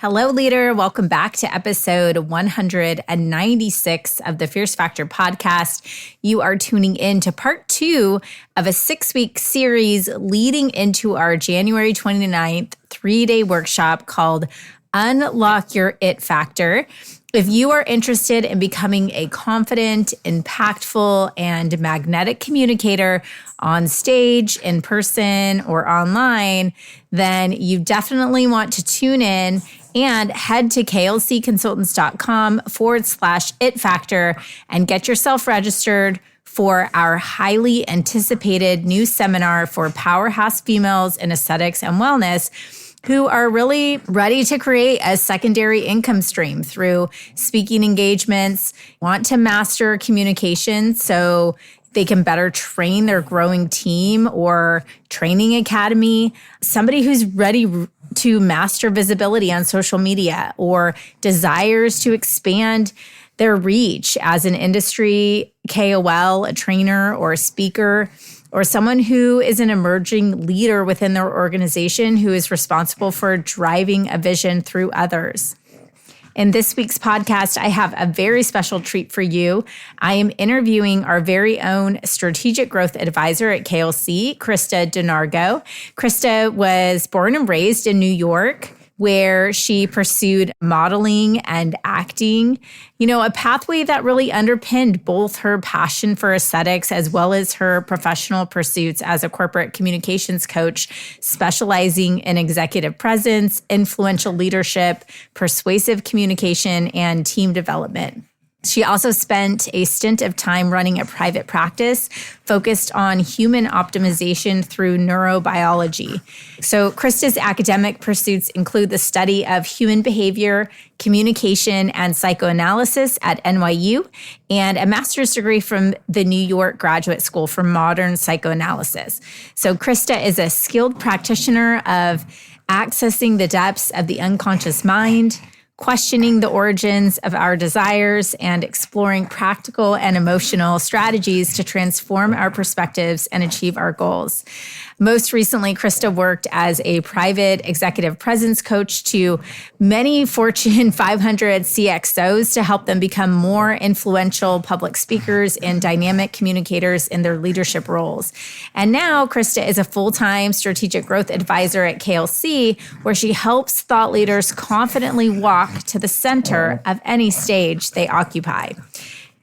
Hello, leader. Welcome back to episode 196 of the Fierce Factor podcast. You are tuning in to part 2 of a 6-week series leading into our January 29th 3-day workshop called Unlock Your It Factor. If you are interested in becoming a confident, impactful, and magnetic communicator on stage, in person, or online, then you definitely want to tune in and head to klcconsultants.com/it factor and get yourself registered for our highly anticipated new seminar for powerhouse females in aesthetics and wellness who are really ready to create a secondary income stream through speaking engagements, want to master communication so they can better train their growing team or training academy, somebody who's ready to master visibility on social media or desires to expand their reach as an industry KOL, a trainer, or a speaker, or someone who is an emerging leader within their organization who is responsible for driving a vision through others. In this week's podcast, I have a very special treat for you. I am interviewing our very own strategic growth advisor at KLC, Krista Donargo. Krista was born and raised in New York, where she pursued modeling and acting, a pathway that really underpinned both her passion for aesthetics as well as her professional pursuits as a corporate communications coach, specializing in executive presence, influential leadership, persuasive communication, and team development. She also spent a stint of time running a private practice focused on human optimization through neurobiology. So Krista's academic pursuits include the study of human behavior, communication, and psychoanalysis at NYU, and a master's degree from the New York Graduate School for Modern Psychoanalysis. So Krista is a skilled practitioner of accessing the depths of the unconscious mind, questioning the origins of our desires, and exploring practical and emotional strategies to transform our perspectives and achieve our goals. Most recently, Krista worked as a private executive presence coach to many Fortune 500 CXOs to help them become more influential public speakers and dynamic communicators in their leadership roles. And now Krista is a full-time strategic growth advisor at KLC, where she helps thought leaders confidently walk to the center of any stage they occupy.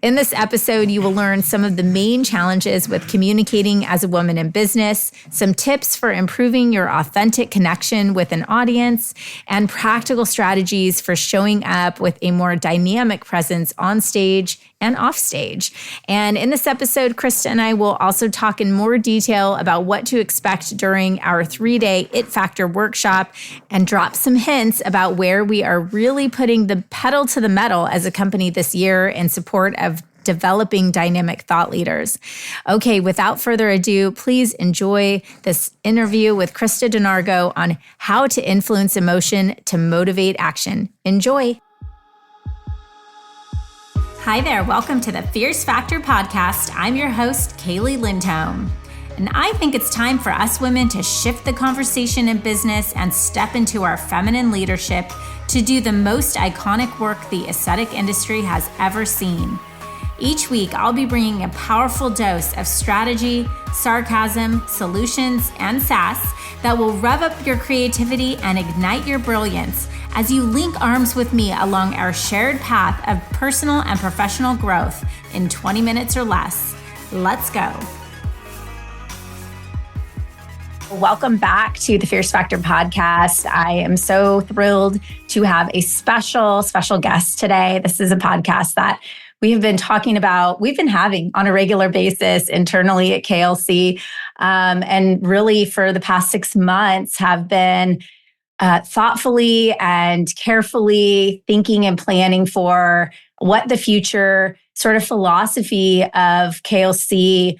In this episode, you will learn some of the main challenges with communicating as a woman in business, some tips for improving your authentic connection with an audience, and practical strategies for showing up with a more dynamic presence on stage and off stage. And in this episode, Krista and I will also talk in more detail about what to expect during our 3-day It Factor workshop and drop some hints about where we are really putting the pedal to the metal as a company this year in support of developing dynamic thought leaders. Okay, without further ado, please enjoy this interview with Krista Donargo on how to influence emotion to motivate action. Enjoy. Hi there, welcome to the Fierce Factor podcast. I'm your host, Kaylee Lindholm. And I think it's time for us women to shift the conversation in business and step into our feminine leadership to do the most iconic work the aesthetic industry has ever seen. Each week, I'll be bringing a powerful dose of strategy, sarcasm, solutions, and sass that will rev up your creativity and ignite your brilliance as you link arms with me along our shared path of personal and professional growth in 20 minutes or less. Let's go. Welcome back to the Fierce Factor podcast. I am so thrilled to have a special guest today. This is a podcast that we have been talking about, we've been having on a regular basis internally at KLC, and really for the past 6 months have been thoughtfully and carefully thinking and planning for what the future sort of philosophy of KLC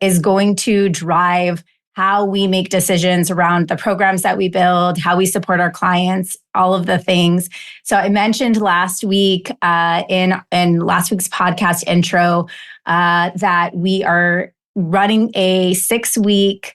is going to drive how we make decisions around the programs that we build, how we support our clients, all of the things. So I mentioned last week in last week's podcast intro that we are running a 6-week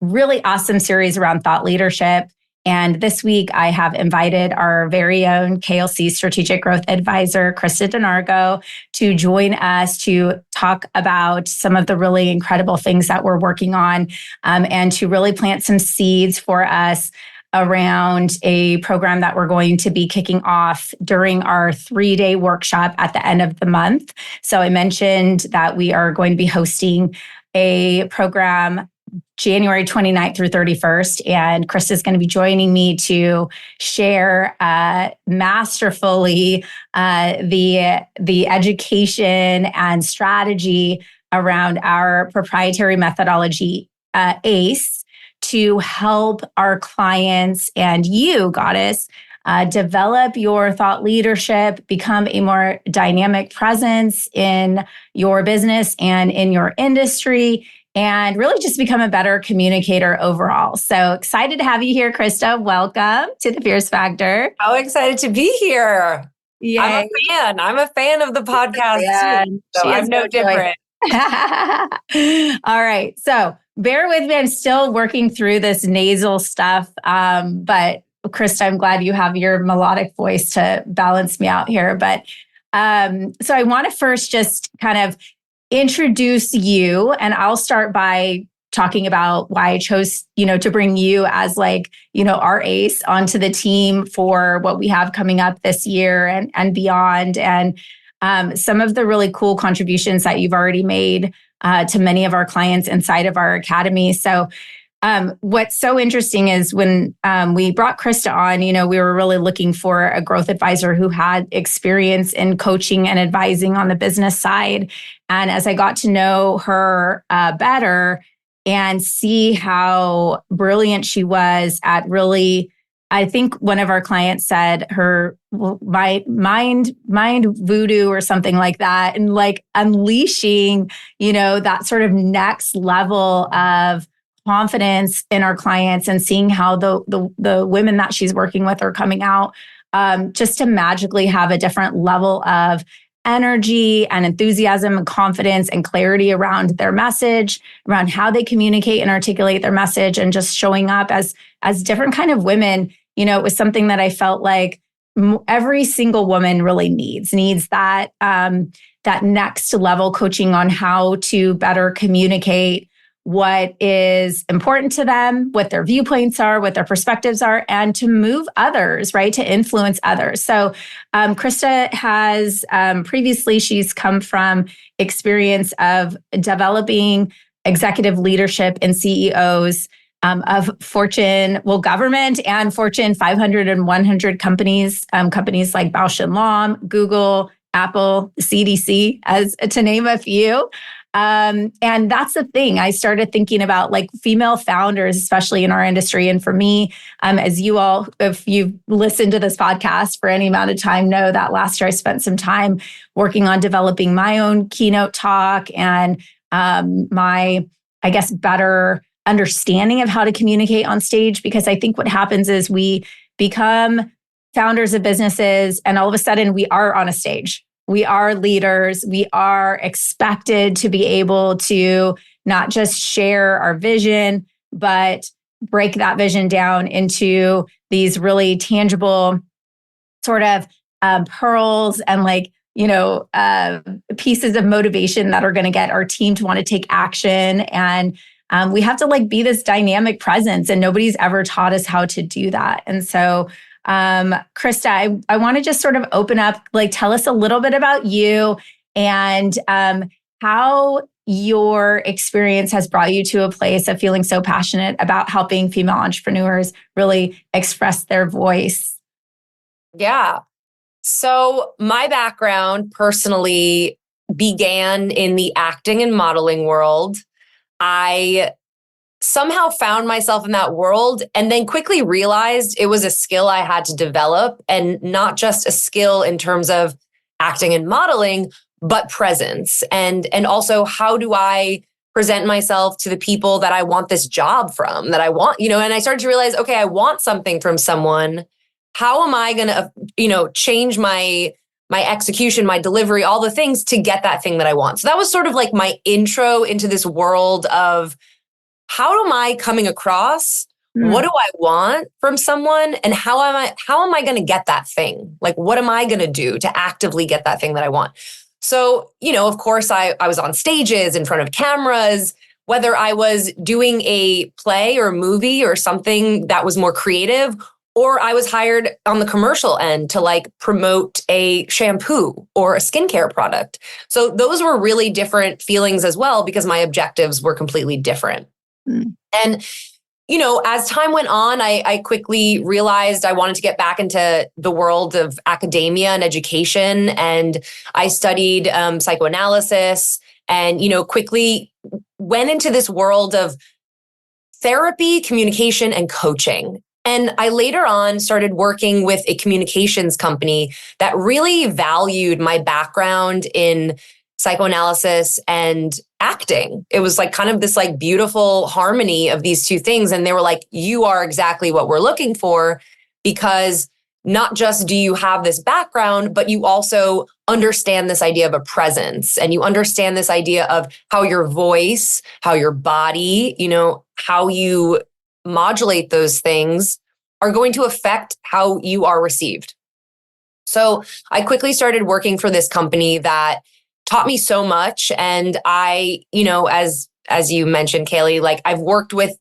really awesome series around thought leadership. And this week, I have invited our very own KLC Strategic Growth Advisor, Krista Donargo, to join us to talk about some of the really incredible things that we're working on, and to really plant some seeds for us around a program that we're going to be kicking off during our 3-day workshop at the end of the month. So I mentioned that we are going to be hosting a program January 29th through 31st. And Krista is going to be joining me to share masterfully the education and strategy around our proprietary methodology, ACE, to help our clients and you, Goddess, develop your thought leadership, become a more dynamic presence in your business and in your industry, and really just become a better communicator overall. So excited to have you here, Krista. Welcome to the Fierce Factor. How excited to be here. Yay. I'm a fan of the podcast too. So I'm no different. All right. So bear with me. I'm still working through this nasal stuff. But Krista, I'm glad you have your melodic voice to balance me out here. But so I want to first just kind of introduce you, and I'll start by talking about why I chose, to bring you as our ace onto the team for what we have coming up this year and beyond. And some of the really cool contributions that you've already made to many of our clients inside of our academy. So what's so interesting is when we brought Krista on, we were really looking for a growth advisor who had experience in coaching and advising on the business side. And as I got to know her better and see how brilliant she was at really, I think one of our clients said her mind voodoo or something like that, and unleashing, that sort of next level of confidence in our clients and seeing how the women that she's working with are coming out just to magically have a different level of energy and enthusiasm and confidence and clarity around their message, around how they communicate and articulate their message, and just showing up as different kind of women. It was something that I felt like every single woman really needs that next level coaching on how to better communicate what is important to them, what their viewpoints are, what their perspectives are, and to move others, right? To influence others. So Krista has previously, she's come from experience of developing executive leadership and CEOs of Fortune, government and Fortune 500 and 100 companies, companies like Bausch & Lomb, Google, Apple, CDC, as to name a few. And that's the thing. I started thinking about female founders, especially in our industry. And for me, as you all, if you've listened to this podcast for any amount of time, know that last year I spent some time working on developing my own keynote talk and my, better understanding of how to communicate on stage. Because I think what happens is we become founders of businesses and all of a sudden we are on a stage. We are leaders. We are expected to be able to not just share our vision, but break that vision down into these really tangible sort of pearls and pieces of motivation that are going to get our team to want to take action. And we have to be this dynamic presence, and nobody's ever taught us how to do that. And so Krista, I want to just sort of open up, tell us a little bit about you and how your experience has brought you to a place of feeling so passionate about helping female entrepreneurs really express their voice. Yeah. So my background personally began in the acting and modeling world. I somehow found myself in that world and then quickly realized it was a skill I had to develop, and not just a skill in terms of acting and modeling, but presence. And also, how do I present myself to the people that I want this job from, that I want, and I started to realize, okay, I want something from someone. How am I going to, change my execution, my delivery, all the things to get that thing that I want? So that was sort of my intro into this world of how am I coming across? What do I want from someone? And how am I going to get that thing? Like, what am I going to do to actively get that thing that I want? So, of course, I was on stages in front of cameras, whether I was doing a play or a movie or something that was more creative, or I was hired on the commercial end to like promote a shampoo or a skincare product. So those were really different feelings as well, because my objectives were completely different. And as time went on, I quickly realized I wanted to get back into the world of academia and education. And I studied psychoanalysis and, quickly went into this world of therapy, communication, and coaching. And I later on started working with a communications company that really valued my background in psychoanalysis and acting. It was like kind of this like beautiful harmony of these two things. And they were like, you are exactly what we're looking for, because not just do you have this background, but you also understand this idea of a presence, and you understand this idea of how your voice, how your body, how you modulate those things are going to affect how you are received. So I quickly started working for this company that taught me so much. And I, as you mentioned, Kaylee, like I've worked with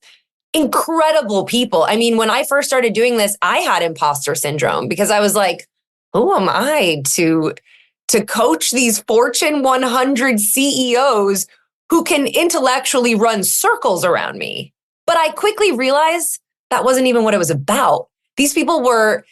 incredible people. I mean, when I first started doing this, I had imposter syndrome, because I was like, who am I to coach these Fortune 100 CEOs who can intellectually run circles around me? But I quickly realized that wasn't even what it was about. These people were,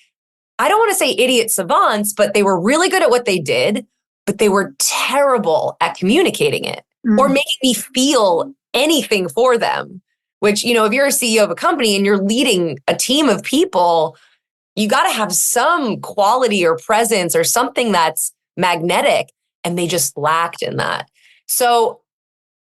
I don't want to say idiot savants, but they were really good at what they did, but they were terrible at communicating it or making me feel anything for them. Which, if you're a CEO of a company and you're leading a team of people, you got to have some quality or presence or something that's magnetic. And they just lacked in that. So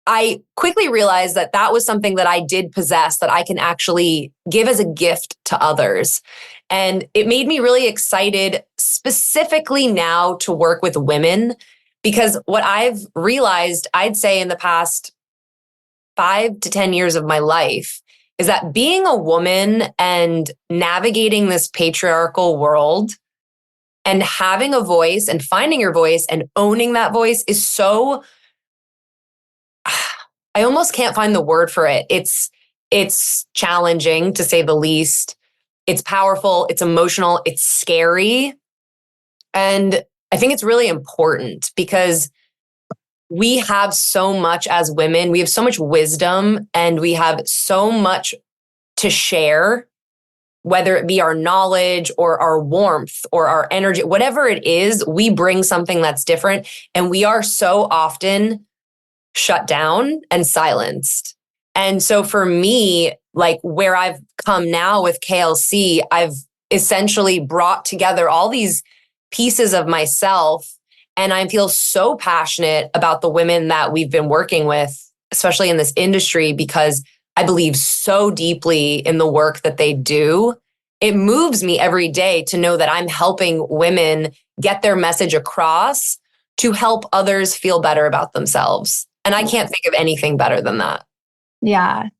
I quickly realized that that was something that I did possess, that I can actually give as a gift to others. And it made me really excited, specifically now, to work with women, because what I've realized, I'd say in the past 5 to 10 years of my life, is that being a woman and navigating this patriarchal world and having a voice and finding your voice and owning that voice is so, I almost can't find the word for it. It's challenging, to say the least. It's powerful, it's emotional, it's scary. And I think it's really important, because we have so much as women. We have so much wisdom, and we have so much to share, whether it be our knowledge or our warmth or our energy, whatever it is, we bring something that's different. And we are so often shut down and silenced. And so for me, like where I've come now with KLC, I've essentially brought together all these pieces of myself. And I feel so passionate about the women that we've been working with, especially in this industry, because I believe so deeply in the work that they do. It moves me every day to know that I'm helping women get their message across to help others feel better about themselves. And I can't think of anything better than that. Yeah,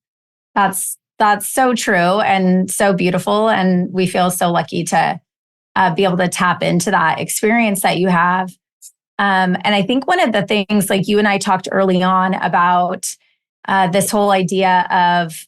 that's so true and so beautiful. And we feel so lucky to be able to tap into that experience that you have. And I think one of the things, like you and I talked early on about this whole idea of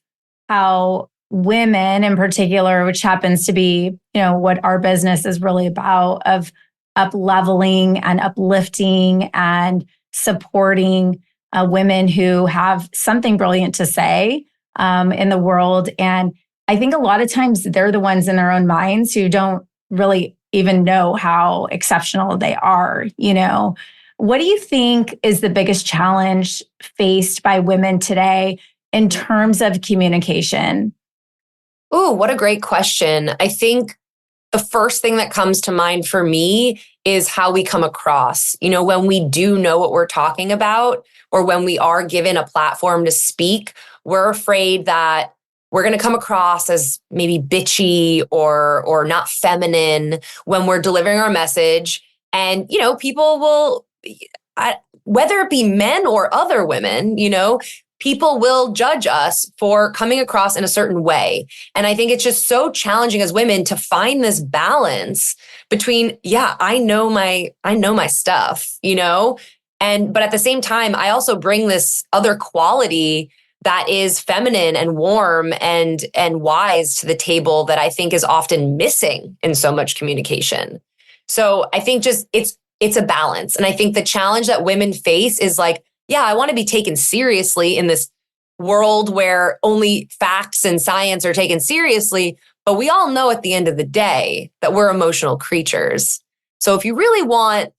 how women in particular, which happens to be, what our business is really about, of up leveling and uplifting and supporting women who have something brilliant to say in the world. And I think a lot of times they're the ones in their own minds who don't really even know how exceptional they are. What do you think is the biggest challenge faced by women today in terms of communication? Ooh, what a great question. I think the first thing that comes to mind for me is how we come across. When we do know what we're talking about, or when we are given a platform to speak, we're afraid that we're going to come across as maybe bitchy or not feminine when we're delivering our message. And, people will, whether it be men or other women, people will judge us for coming across in a certain way. And I think it's just so challenging as women to find this balance between, yeah, I know my stuff, but at the same time, I also bring this other quality that is feminine and warm and wise to the table that I think is often missing in so much communication. So I think just it's a balance. And I think the challenge that women face is like, yeah, I want to be taken seriously in this world where only facts and science are taken seriously. But we all know at the end of the day that we're emotional creatures. So if you really want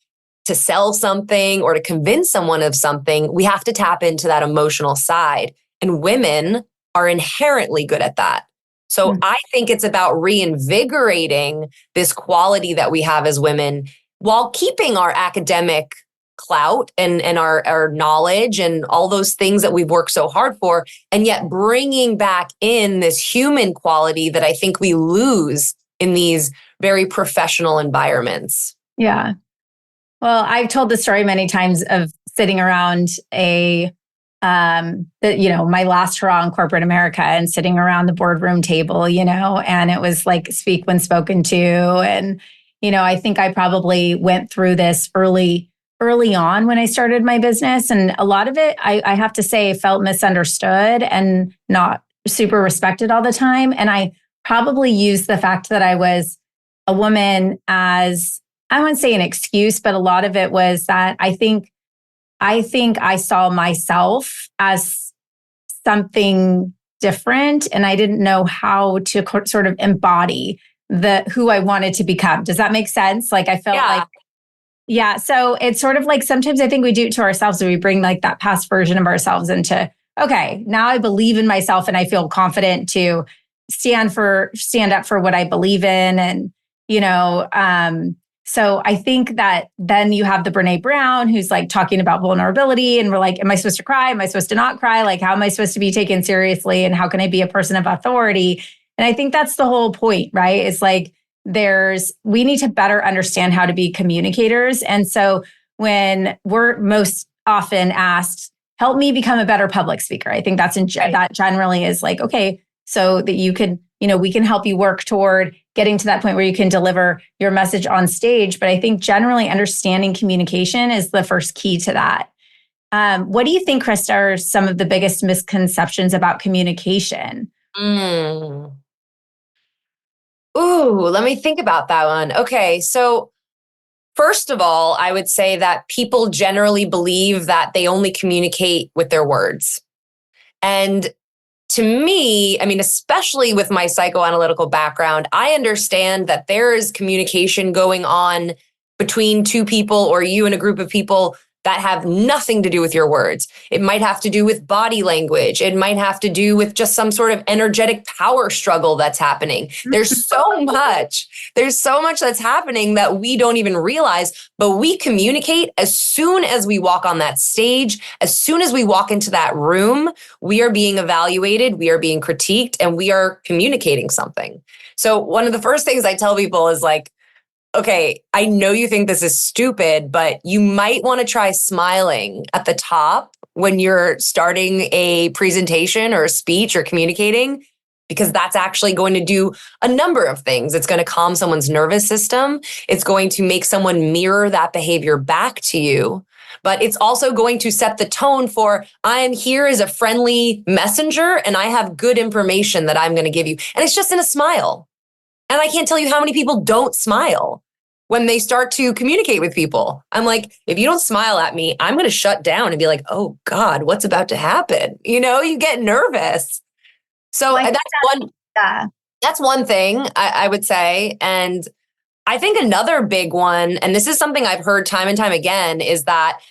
to sell something or to convince someone of something, we have to tap into that emotional side. And women are inherently good at that. So I think it's about reinvigorating this quality that we have as women while keeping our academic clout and our knowledge and all those things that we've worked so hard for, and yet bringing back in this human quality that I think we lose in these very professional environments. Yeah. Well, I've told the story many times of sitting around my last hurrah in corporate America and sitting around the boardroom table, and it was like speak when spoken to. And, I think I probably went through this early on when I started my business. And a lot of it, I have to say, felt misunderstood and not super respected all the time. And I probably used the fact that I was a woman as, I wouldn't say an excuse, but a lot of it was that I think I saw myself as something different, and I didn't know how to sort of embody who I wanted to become. Does that make sense? Like I felt like, yeah. So it's sort of like sometimes I think we do it to ourselves, and we bring like that past version of ourselves into, okay, now I believe in myself and I feel confident to stand up for what I believe in. And, so I think that then you have the Brene Brown who's like talking about vulnerability, and we're like, am I supposed to cry? Am I supposed to not cry? Like, how am I supposed to be taken seriously? And how can I be a person of authority? And I think that's the whole point, right? It's like we need to better understand how to be communicators. And so when we're most often asked, help me become a better public speaker, I think that generally is like, okay, so that you can, we can help you work toward getting to that point where you can deliver your message on stage. But I think generally understanding communication is the first key to that. What do you think, Krista, are some of the biggest misconceptions about communication? Ooh, let me think about that one. Okay, so first of all, I would say that people generally believe that they only communicate with their words. And to me, I mean, especially with my psychoanalytical background, I understand that there is communication going on between two people or you and a group of people that have nothing to do with your words. It might have to do with body language. It might have to do with just some sort of energetic power struggle that's happening. There's so much that's happening that we don't even realize, but we communicate as soon as we walk on that stage, as soon as we walk into that room, we are being evaluated, we are being critiqued, and we are communicating something. So one of the first things I tell people is like, okay, I know you think this is stupid, but you might want to try smiling at the top when you're starting a presentation or a speech or communicating, because that's actually going to do a number of things. It's going to calm someone's nervous system. It's going to make someone mirror that behavior back to you. But it's also going to set the tone for, I am here as a friendly messenger and I have good information that I'm going to give you. And it's just in a smile. And I can't tell you how many people don't smile when they start to communicate with people. I'm like, if you don't smile at me, I'm going to shut down and be like, oh God, what's about to happen? You get nervous. So that's one thing I would say. And I think another big one, and this is something I've heard time and time again, is that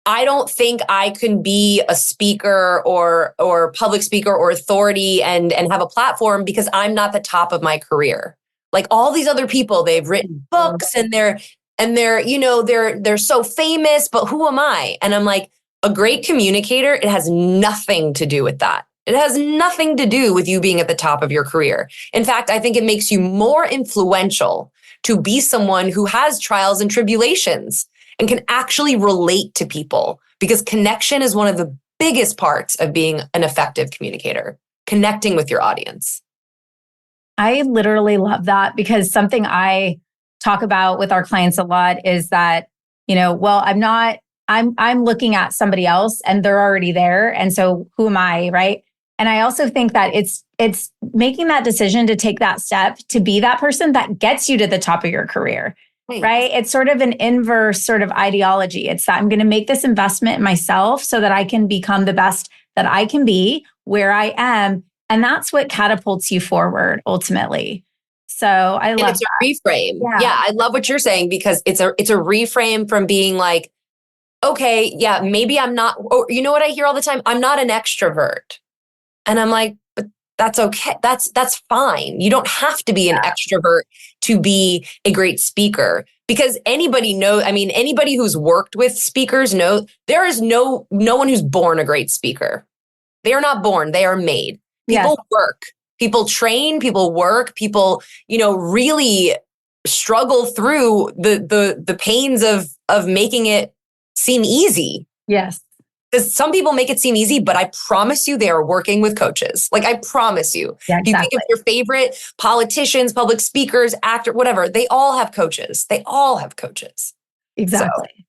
I don't think I can be a speaker or public speaker or authority and have a platform because I'm not the top of my career. Like all these other people, they've written books and they're so famous, but who am I? And I'm like, a great communicator, it has nothing to do with that. It has nothing to do with you being at the top of your career. In fact, I think it makes you more influential to be someone who has trials and tribulations and can actually relate to people, because connection is one of the biggest parts of being an effective communicator, connecting with your audience. I literally love that, because something I talk about with our clients a lot is that, well, I'm looking at somebody else and they're already there. And so who am I, right? And I also think that it's making that decision to take that step to be that person that gets you to the top of your career, right? It's sort of an inverse sort of ideology. It's that I'm going to make this investment in myself so that I can become the best that I can be where I am. And that's what catapults you forward ultimately. So I love it's a reframe. Yeah, I love what you're saying, because it's a reframe from being like, okay, yeah, maybe I'm not, or you know what I hear all the time? I'm not an extrovert. And I'm like, but that's okay. That's fine. You don't have to be an extrovert to be a great speaker, because anybody who's worked with speakers know there is no one who's born a great speaker. They are not born. They are made. People work, people train, people work, people, really struggle through the pains of making it seem easy. Yes. Because some people make it seem easy, but I promise you they are working with coaches. Like, I promise you. Yeah, exactly. You think of your favorite politicians, public speakers, actor, whatever, they all have coaches. They all have coaches. Exactly. So.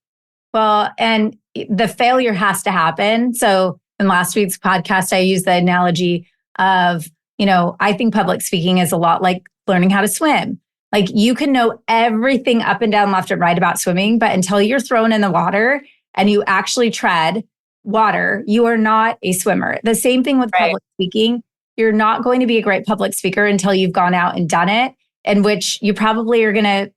Well, and the failure has to happen. So in last week's podcast, I used the analogy of, I think public speaking is a lot like learning how to swim. Like, you can know everything up and down, left and right about swimming, but until you're thrown in the water and you actually tread water, you are not a swimmer. The same thing with public speaking. You're not going to be a great public speaker until you've gone out and done it, in which you probably are going to,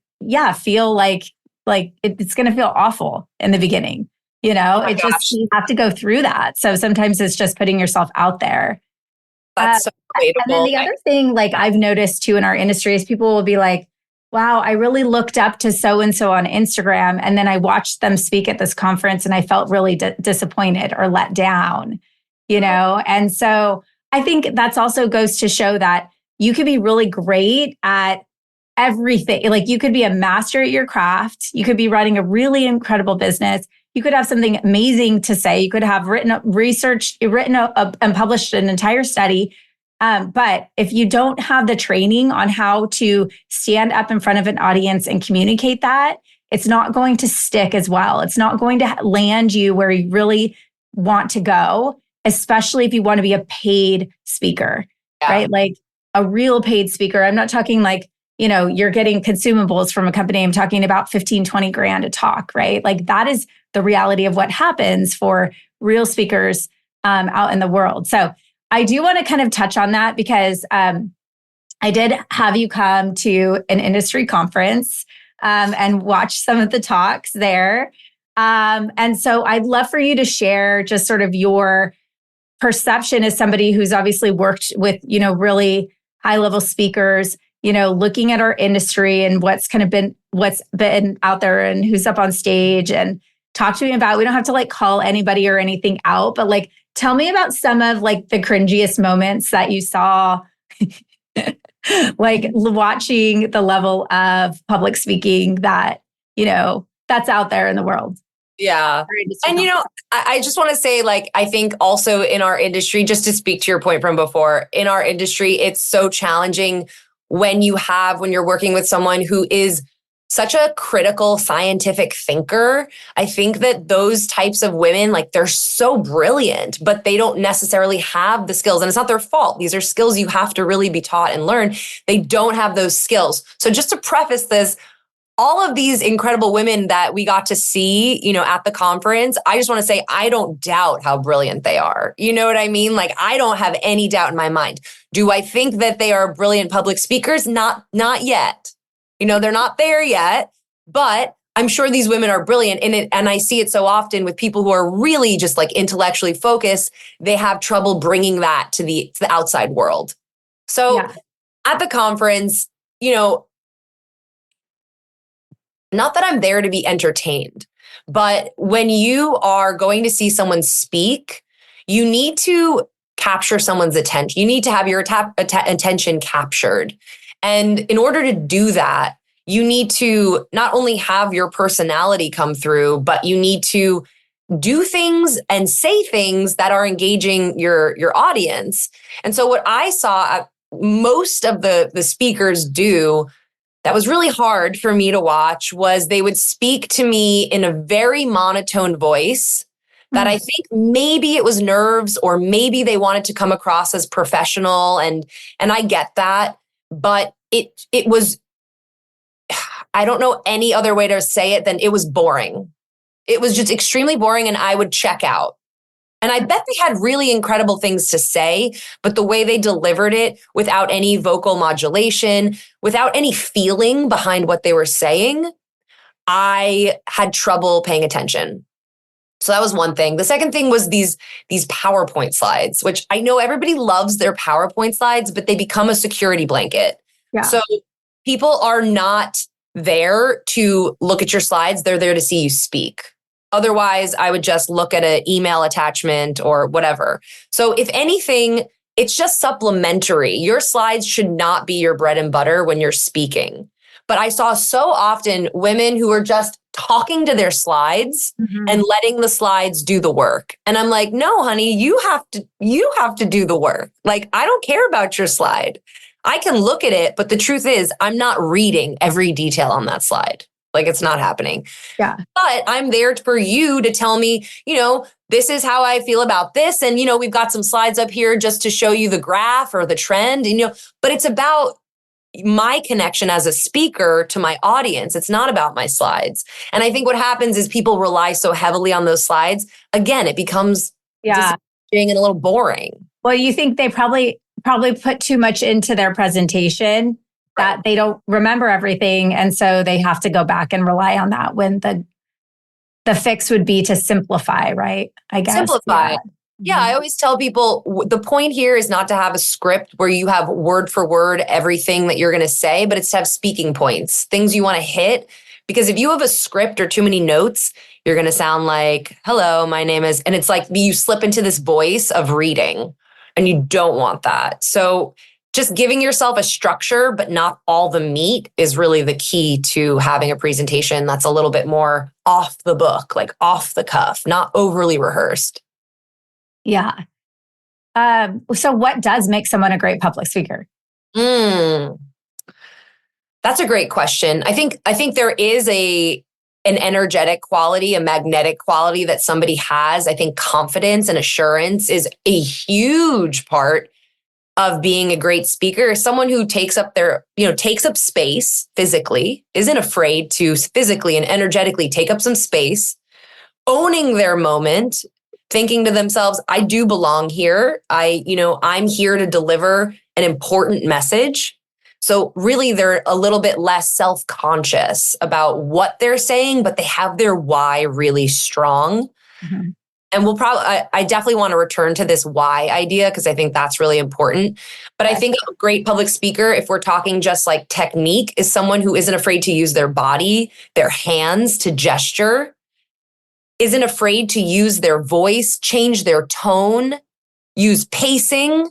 feel like it's going to feel awful in the beginning. You have to go through that. So sometimes it's just putting yourself out there. That's so relatable. And then the other thing, like, I've noticed too in our industry, is people will be like, wow, I really looked up to so-and-so on Instagram, and then I watched them speak at this conference and I felt really disappointed or let down, And so I think that's also goes to show that you could be really great at everything. Like, you could be a master at your craft. You could be running a really incredible business. You could have something amazing to say. You could have written and published an entire study. But if you don't have the training on how to stand up in front of an audience and communicate that, it's not going to stick as well. It's not going to land you where you really want to go, especially if you want to be a paid speaker, right? Like a real paid speaker. I'm not talking like, you're getting consumables from a company. I'm talking about 15, 20 grand a talk, right? Like, that is the reality of what happens for real speakers out in the world. So I do want to kind of touch on that, because I did have you come to an industry conference and watch some of the talks there. And so I'd love for you to share just sort of your perception as somebody who's obviously worked with, really high level speakers, looking at our industry and what's been out there and who's up on stage, and talk to me about, we don't have to like call anybody or anything out, but like, tell me about some of like the cringiest moments that you saw, like watching the level of public speaking that, that's out there in the world. Yeah. And, I just want to say, like, I think also in our industry, just to speak to your point from before, in our industry, it's so challenging when you're working with someone who is such a critical scientific thinker. I think that those types of women, like, they're so brilliant, but they don't necessarily have the skills. And it's not their fault. These are skills you have to really be taught and learn. They don't have those skills. So just to preface this, all of these incredible women that we got to see, at the conference, I just want to say, I don't doubt how brilliant they are. You know what I mean? Like, I don't have any doubt in my mind. Do I think that they are brilliant public speakers? Not yet. They're not there yet, but I'm sure these women are brilliant in it. And I see it so often with people who are really just like intellectually focused. They have trouble bringing that to the outside world. So at the conference, not that I'm there to be entertained, but when you are going to see someone speak, you need to capture someone's attention. You need to have your attention captured. And in order to do that, you need to not only have your personality come through, but you need to do things and say things that are engaging your audience. And so what I saw most of the speakers do that was really hard for me to watch was they would speak to me in a very monotone voice that I think maybe it was nerves or maybe they wanted to come across as professional. And I get that, but it was, I don't know any other way to say it than it was boring. It was just extremely boring and I would check out. And I bet they had really incredible things to say, but the way they delivered it without any vocal modulation, without any feeling behind what they were saying, I had trouble paying attention. So that was one thing. The second thing was these PowerPoint slides, which I know everybody loves their PowerPoint slides, but they become a security blanket. Yeah. So people are not there to look at your slides. They're there to see you speak. Otherwise, I would just look at an email attachment or whatever. So if anything, it's just supplementary. Your slides should not be your bread and butter when you're speaking. But I saw so often women who are just talking to their slides and letting the slides do the work. And I'm like, no, honey, you have to do the work. Like, I don't care about your slide. I can look at it, but the truth is I'm not reading every detail on that slide. Like, it's not happening. Yeah. But I'm there for you to tell me, this is how I feel about this. And, we've got some slides up here just to show you the graph or the trend, but it's about my connection as a speaker to my audience. It's not about my slides. And I think what happens is people rely so heavily on those slides. Again, it becomes disappointing and a little boring. Well, you think they probably put too much into their presentation that they don't remember everything. And so they have to go back and rely on that when the fix would be to simplify, right? I guess. Simplify. Yeah, I always tell people the point here is not to have a script where you have word for word everything that you're going to say, but it's to have speaking points, things you want to hit. Because if you have a script or too many notes, you're going to sound like, hello, my name is, and it's like you slip into this voice of reading and you don't want that. So just giving yourself a structure, but not all the meat is really the key to having a presentation that's a little bit more off the book, like off the cuff, not overly rehearsed. Yeah. So what does make someone a great public speaker? That's a great question. I think there is an energetic quality, a magnetic quality that somebody has. I think confidence and assurance is a huge part of being a great speaker. Someone who takes up space physically, isn't afraid to physically and energetically take up some space, owning their moment, thinking to themselves, I do belong here. I'm here to deliver an important message. So really, they're a little bit less self-conscious about what they're saying, but they have their why really strong. Mm-hmm. And I definitely want to return to this why idea because I think that's really important. But I think a great public speaker, if we're talking just like technique, is someone who isn't afraid to use their body, their hands to gesture, isn't afraid to use their voice, change their tone, use pacing,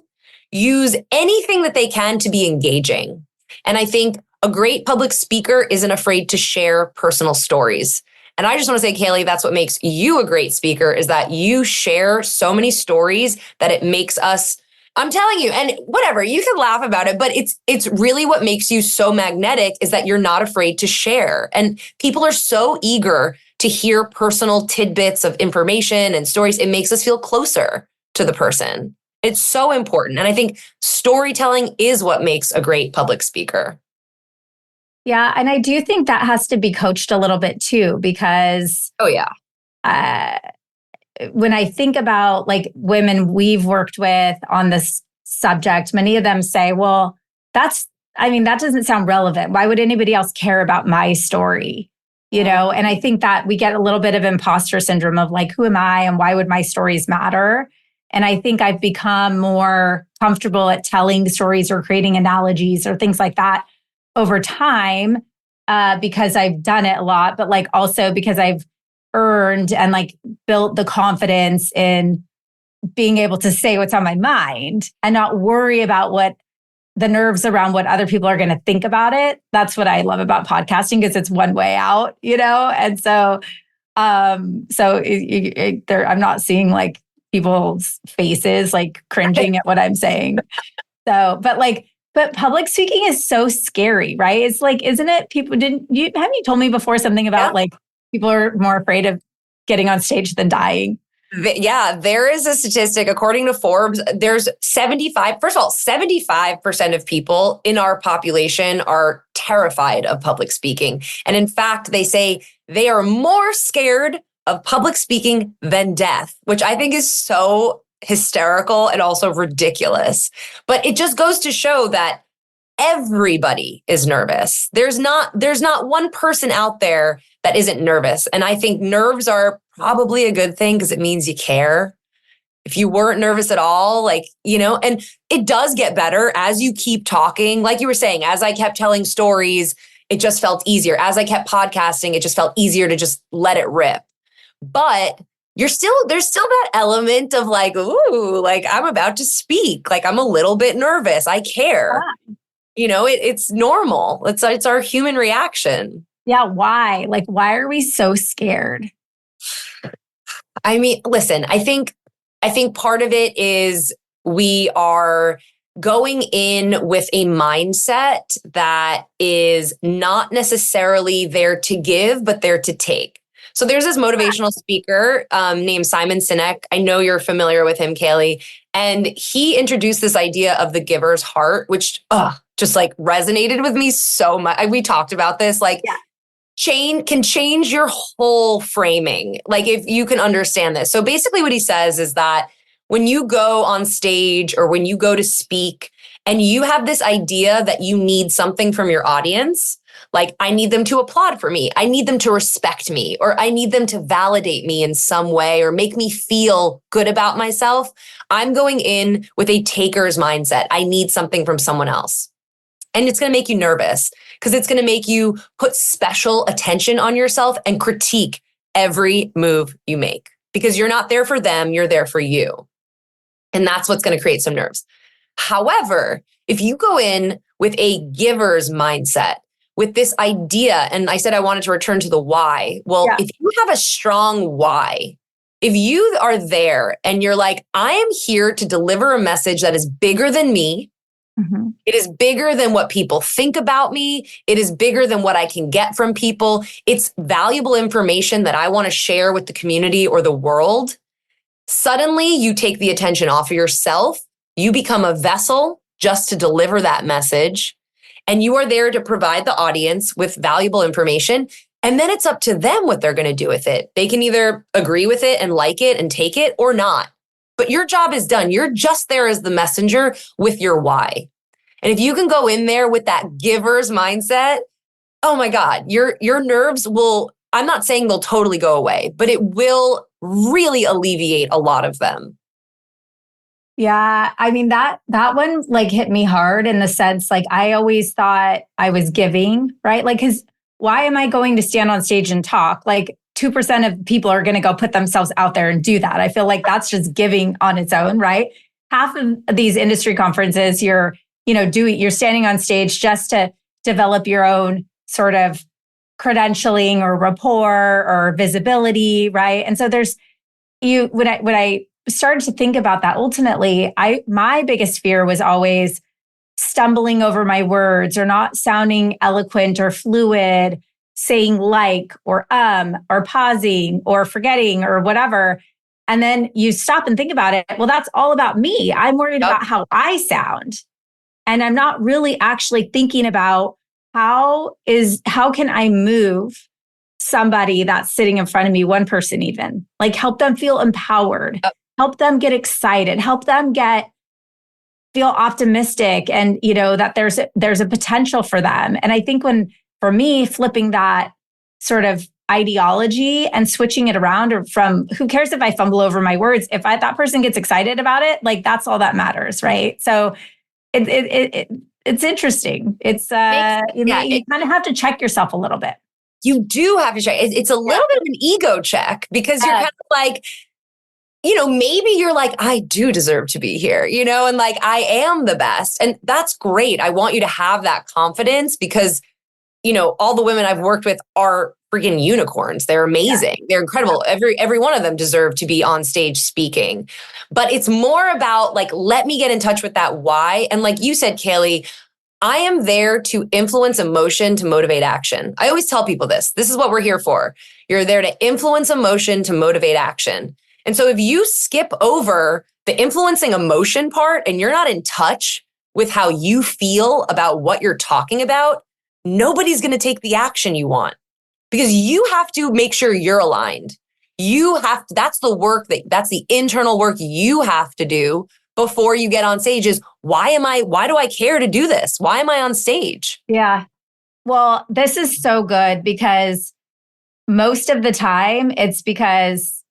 use anything that they can to be engaging. And I think a great public speaker isn't afraid to share personal stories. And I just want to say, Kaylee, that's what makes you a great speaker is that you share so many stories that it makes us, I'm telling you, and whatever, you can laugh about it, but it's really what makes you so magnetic is that you're not afraid to share. And people are so eager to hear personal tidbits of information and stories. It makes us feel closer to the person. It's so important. And I think storytelling is what makes a great public speaker. Yeah. And I do think that has to be coached a little bit too, because when I think about like women we've worked with on this subject, many of them say, well, that doesn't sound relevant. Why would anybody else care about my story? And I think that we get a little bit of imposter syndrome of like, who am I and why would my stories matter? And I think I've become more comfortable at telling stories or creating analogies or things like that over time because I've done it a lot, but like also because I've earned and like built the confidence in being able to say what's on my mind and not worry about what the nerves around what other people are going to think about it. That's what I love about podcasting because it's one way out, And so I'm not seeing like people's faces like cringing at what I'm saying. So, but public speaking is so scary, right? It's like, isn't it? Haven't you told me before something about like people are more afraid of getting on stage than dying? Yeah, there is a statistic according to Forbes. There's 75% of people in our population are terrified of public speaking. And in fact, they say they are more scared of public speaking than death, which I think is so hysterical and also ridiculous. But it just goes to show that everybody is nervous. There's not one person out there that isn't nervous. And I think nerves are probably a good thing because it means you care. If you weren't nervous at all, and it does get better as you keep talking. Like you were saying, as I kept telling stories, it just felt easier. As I kept podcasting, it just felt easier to just let it rip. But there's still that element of like, ooh, like I'm about to speak. Like I'm a little bit nervous. I care. Yeah. It's normal. It's our human reaction. Yeah. Why? Like, why are we so scared? I mean, listen, I think part of it is we are going in with a mindset that is not necessarily there to give, but there to take. So there's this motivational speaker named Simon Sinek. I know you're familiar with him, Kaylee. And he introduced this idea of the giver's heart, which just like resonated with me so much. We talked about this, can change your whole framing. Like if you can understand this. So basically what he says is that when you go on stage or when you go to speak and you have this idea that you need something from your audience, like I need them to applaud for me, I need them to respect me, or I need them to validate me in some way or make me feel good about myself, I'm going in with a taker's mindset. I need something from someone else. And it's going to make you nervous because it's going to make you put special attention on yourself and critique every move you make because you're not there for them, you're there for you. And that's what's going to create some nerves. However, if you go in with a giver's mindset, with this idea, and I said I wanted to return to the why. Well, if you have a strong why, if you are there and you're like, I am here to deliver a message that is bigger than me, it is bigger than what people think about me. It is bigger than what I can get from people. It's valuable information that I want to share with the community or the world. Suddenly, you take the attention off of yourself. You become a vessel just to deliver that message. And you are there to provide the audience with valuable information. And then it's up to them what they're going to do with it. They can either agree with it and like it and take it or not. But your job is done. You're just there as the messenger with your why. And if you can go in there with that giver's mindset, oh my God, your nerves will, I'm not saying they'll totally go away, but it will really alleviate a lot of them. Yeah. I mean, that one like hit me hard in the sense, like I always thought I was giving, right? Like, cause why am I going to stand on stage and talk? Like 2% of people are going to go put themselves out there and do that. I feel like that's just giving on its own, right? Half of these industry conferences, you're standing on stage just to develop your own sort of credentialing or rapport or visibility, right? And so when I started to think about that, ultimately, my biggest fear was always stumbling over my words or not sounding eloquent or fluid, saying like or pausing or forgetting or whatever. And then you stop and think about it. Well, that's all about me. I'm worried about how I sound. And I'm not really actually thinking about how can I move somebody that's sitting in front of me, one person even, like help them feel empowered, help them get excited, help them feel optimistic and, that there's a potential for them. And I think for me, flipping that sort of ideology and switching it around or from who cares if I fumble over my words, if that person gets excited about it, like that's all that matters. Right. So it's interesting. It's, you kind of have to check yourself a little bit. You do have to check. It's a little bit of an ego check because you're kind of like, maybe you're like, I do deserve to be here, and like, I am the best. And that's great. I want you to have that confidence because, all the women I've worked with are freaking unicorns. They're amazing. Yeah. They're incredible. Every one of them deserve to be on stage speaking. But it's more about like, let me get in touch with that why. And like you said, Kaylee, I am there to influence emotion to motivate action. I always tell people this. This is what we're here for. You're there to influence emotion to motivate action. And so if you skip over the influencing emotion part and you're not in touch with how you feel about what you're talking about, nobody's going to take the action you want because you have to make sure you're aligned. That's the work that's the internal work you have to do before you get on stage is why do I care to do this? Why am I on stage? Yeah. Well, this is so good because most of the time it's because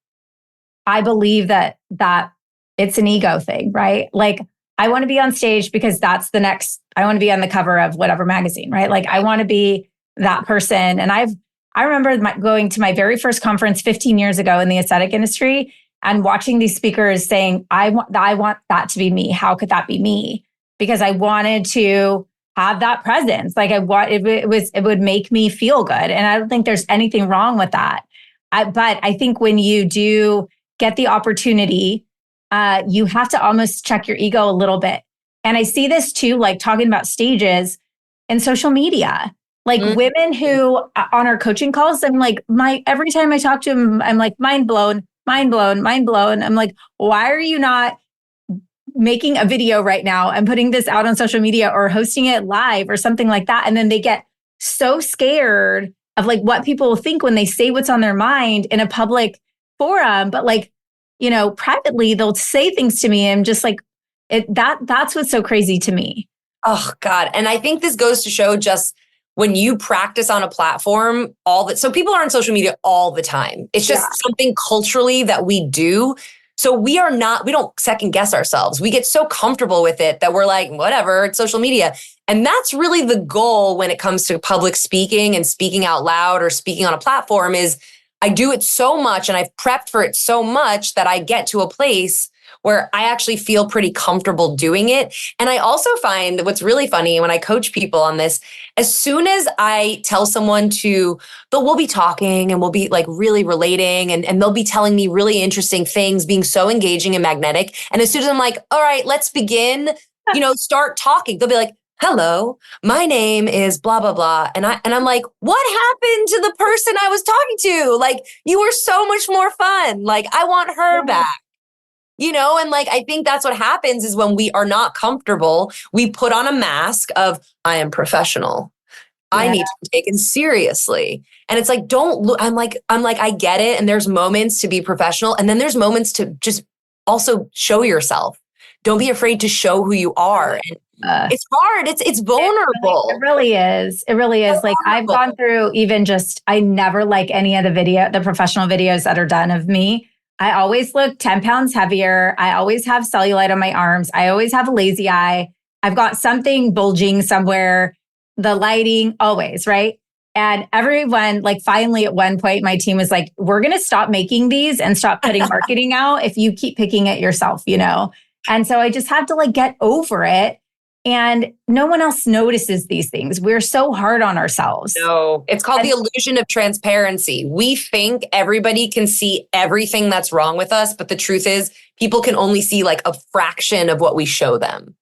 I believe that it's an ego thing, right? Like I want to be on stage because I want to be on the cover of whatever magazine, right? Like I want to be that person. And I remember going to my very first conference 15 years ago in the aesthetic industry and watching these speakers saying, I want that to be me. How could that be me? Because I wanted to have that presence. Like it would make me feel good. And I don't think there's anything wrong with that. But I think when you do get the opportunity, you have to almost check your ego a little bit. And I see this too, like talking about stages and social media. Like women who on our coaching calls, I'm like, every time I talk to them, I'm like, mind blown. I'm like, why are you not making a video right now and putting this out on social media or hosting it live or something like that? And then they get so scared of like what people will think when they say what's on their mind in a public forum. But like, you know, privately, they'll say things to me and just like that's what's so crazy to me. Oh God. And I think this goes to show just when you practice on a platform, so people are on social media all the time. It's just something culturally that we do. So we don't second guess ourselves. We get so comfortable with it that we're like, whatever, it's social media. And that's really the goal when it comes to public speaking and speaking out loud or speaking on a platform is I do it so much and I've prepped for it so much that I get to a place where I actually feel pretty comfortable doing it. And I also find what's really funny when I coach people on this, as soon as I tell someone we'll be talking and we'll be like really relating and they'll be telling me really interesting things, being so engaging and magnetic. And as soon as I'm like, all right, let's begin, start talking, they'll be like, hello, my name is blah, blah, blah. And I'm like, what happened to the person I was talking to? Like, you were so much more fun. Like, I want her back. And like, I think that's what happens is when we are not comfortable, we put on a mask of, I am professional. I need to be taken seriously. And it's like, don't look, I'm like, I get it. And there's moments to be professional. And then there's moments to just also show yourself. Don't be afraid to show who you are. And it's hard. It's vulnerable. It really is. It really is. Like I've gone through I never like any of the professional videos that are done of me. I always look 10 pounds heavier. I always have cellulite on my arms. I always have a lazy eye. I've got something bulging somewhere, the lighting, always, right? And everyone, like finally at one point, my team was like, we're going to stop making these and stop putting marketing out if you keep picking it yourself, And so I just have to like get over it. And no one else notices these things. We're so hard on ourselves. No, it's called the illusion of transparency. We think everybody can see everything that's wrong with us, but the truth is people can only see like a fraction of what we show them.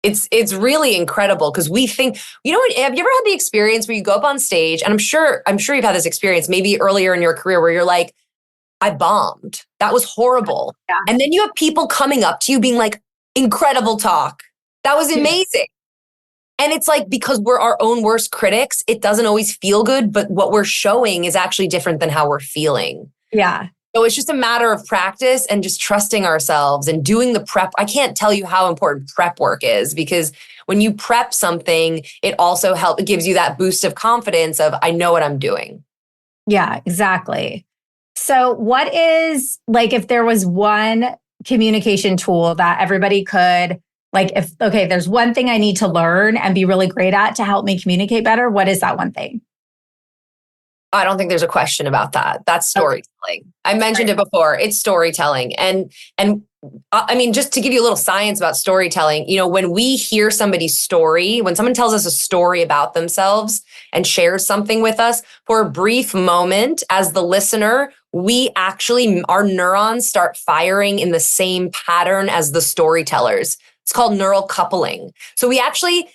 It's really incredible because we think, have you ever had the experience where you go up on stage, and I'm sure you've had this experience maybe earlier in your career where you're like, I bombed. That was horrible. Yeah. And then you have people coming up to you being like, incredible talk. That was amazing. And it's like, because we're our own worst critics, it doesn't always feel good, but what we're showing is actually different than how we're feeling. Yeah. So it's just a matter of practice and just trusting ourselves and doing the prep. I can't tell you how important prep work is because when you prep something, it also it gives you that boost of confidence of, I know what I'm doing. Yeah, exactly. So what is like, if there was one communication tool that everybody could there's one thing I need to learn and be really great at to help me communicate better, what is that one thing? I don't think there's a question about that. That's storytelling. Okay. I mentioned it before. It's storytelling. And I mean, just to give you a little science about storytelling, when we hear somebody's story, when someone tells us a story about themselves and shares something with us for a brief moment, as the listener, our neurons start firing in the same pattern as the storytellers. It's called neural coupling. So we actually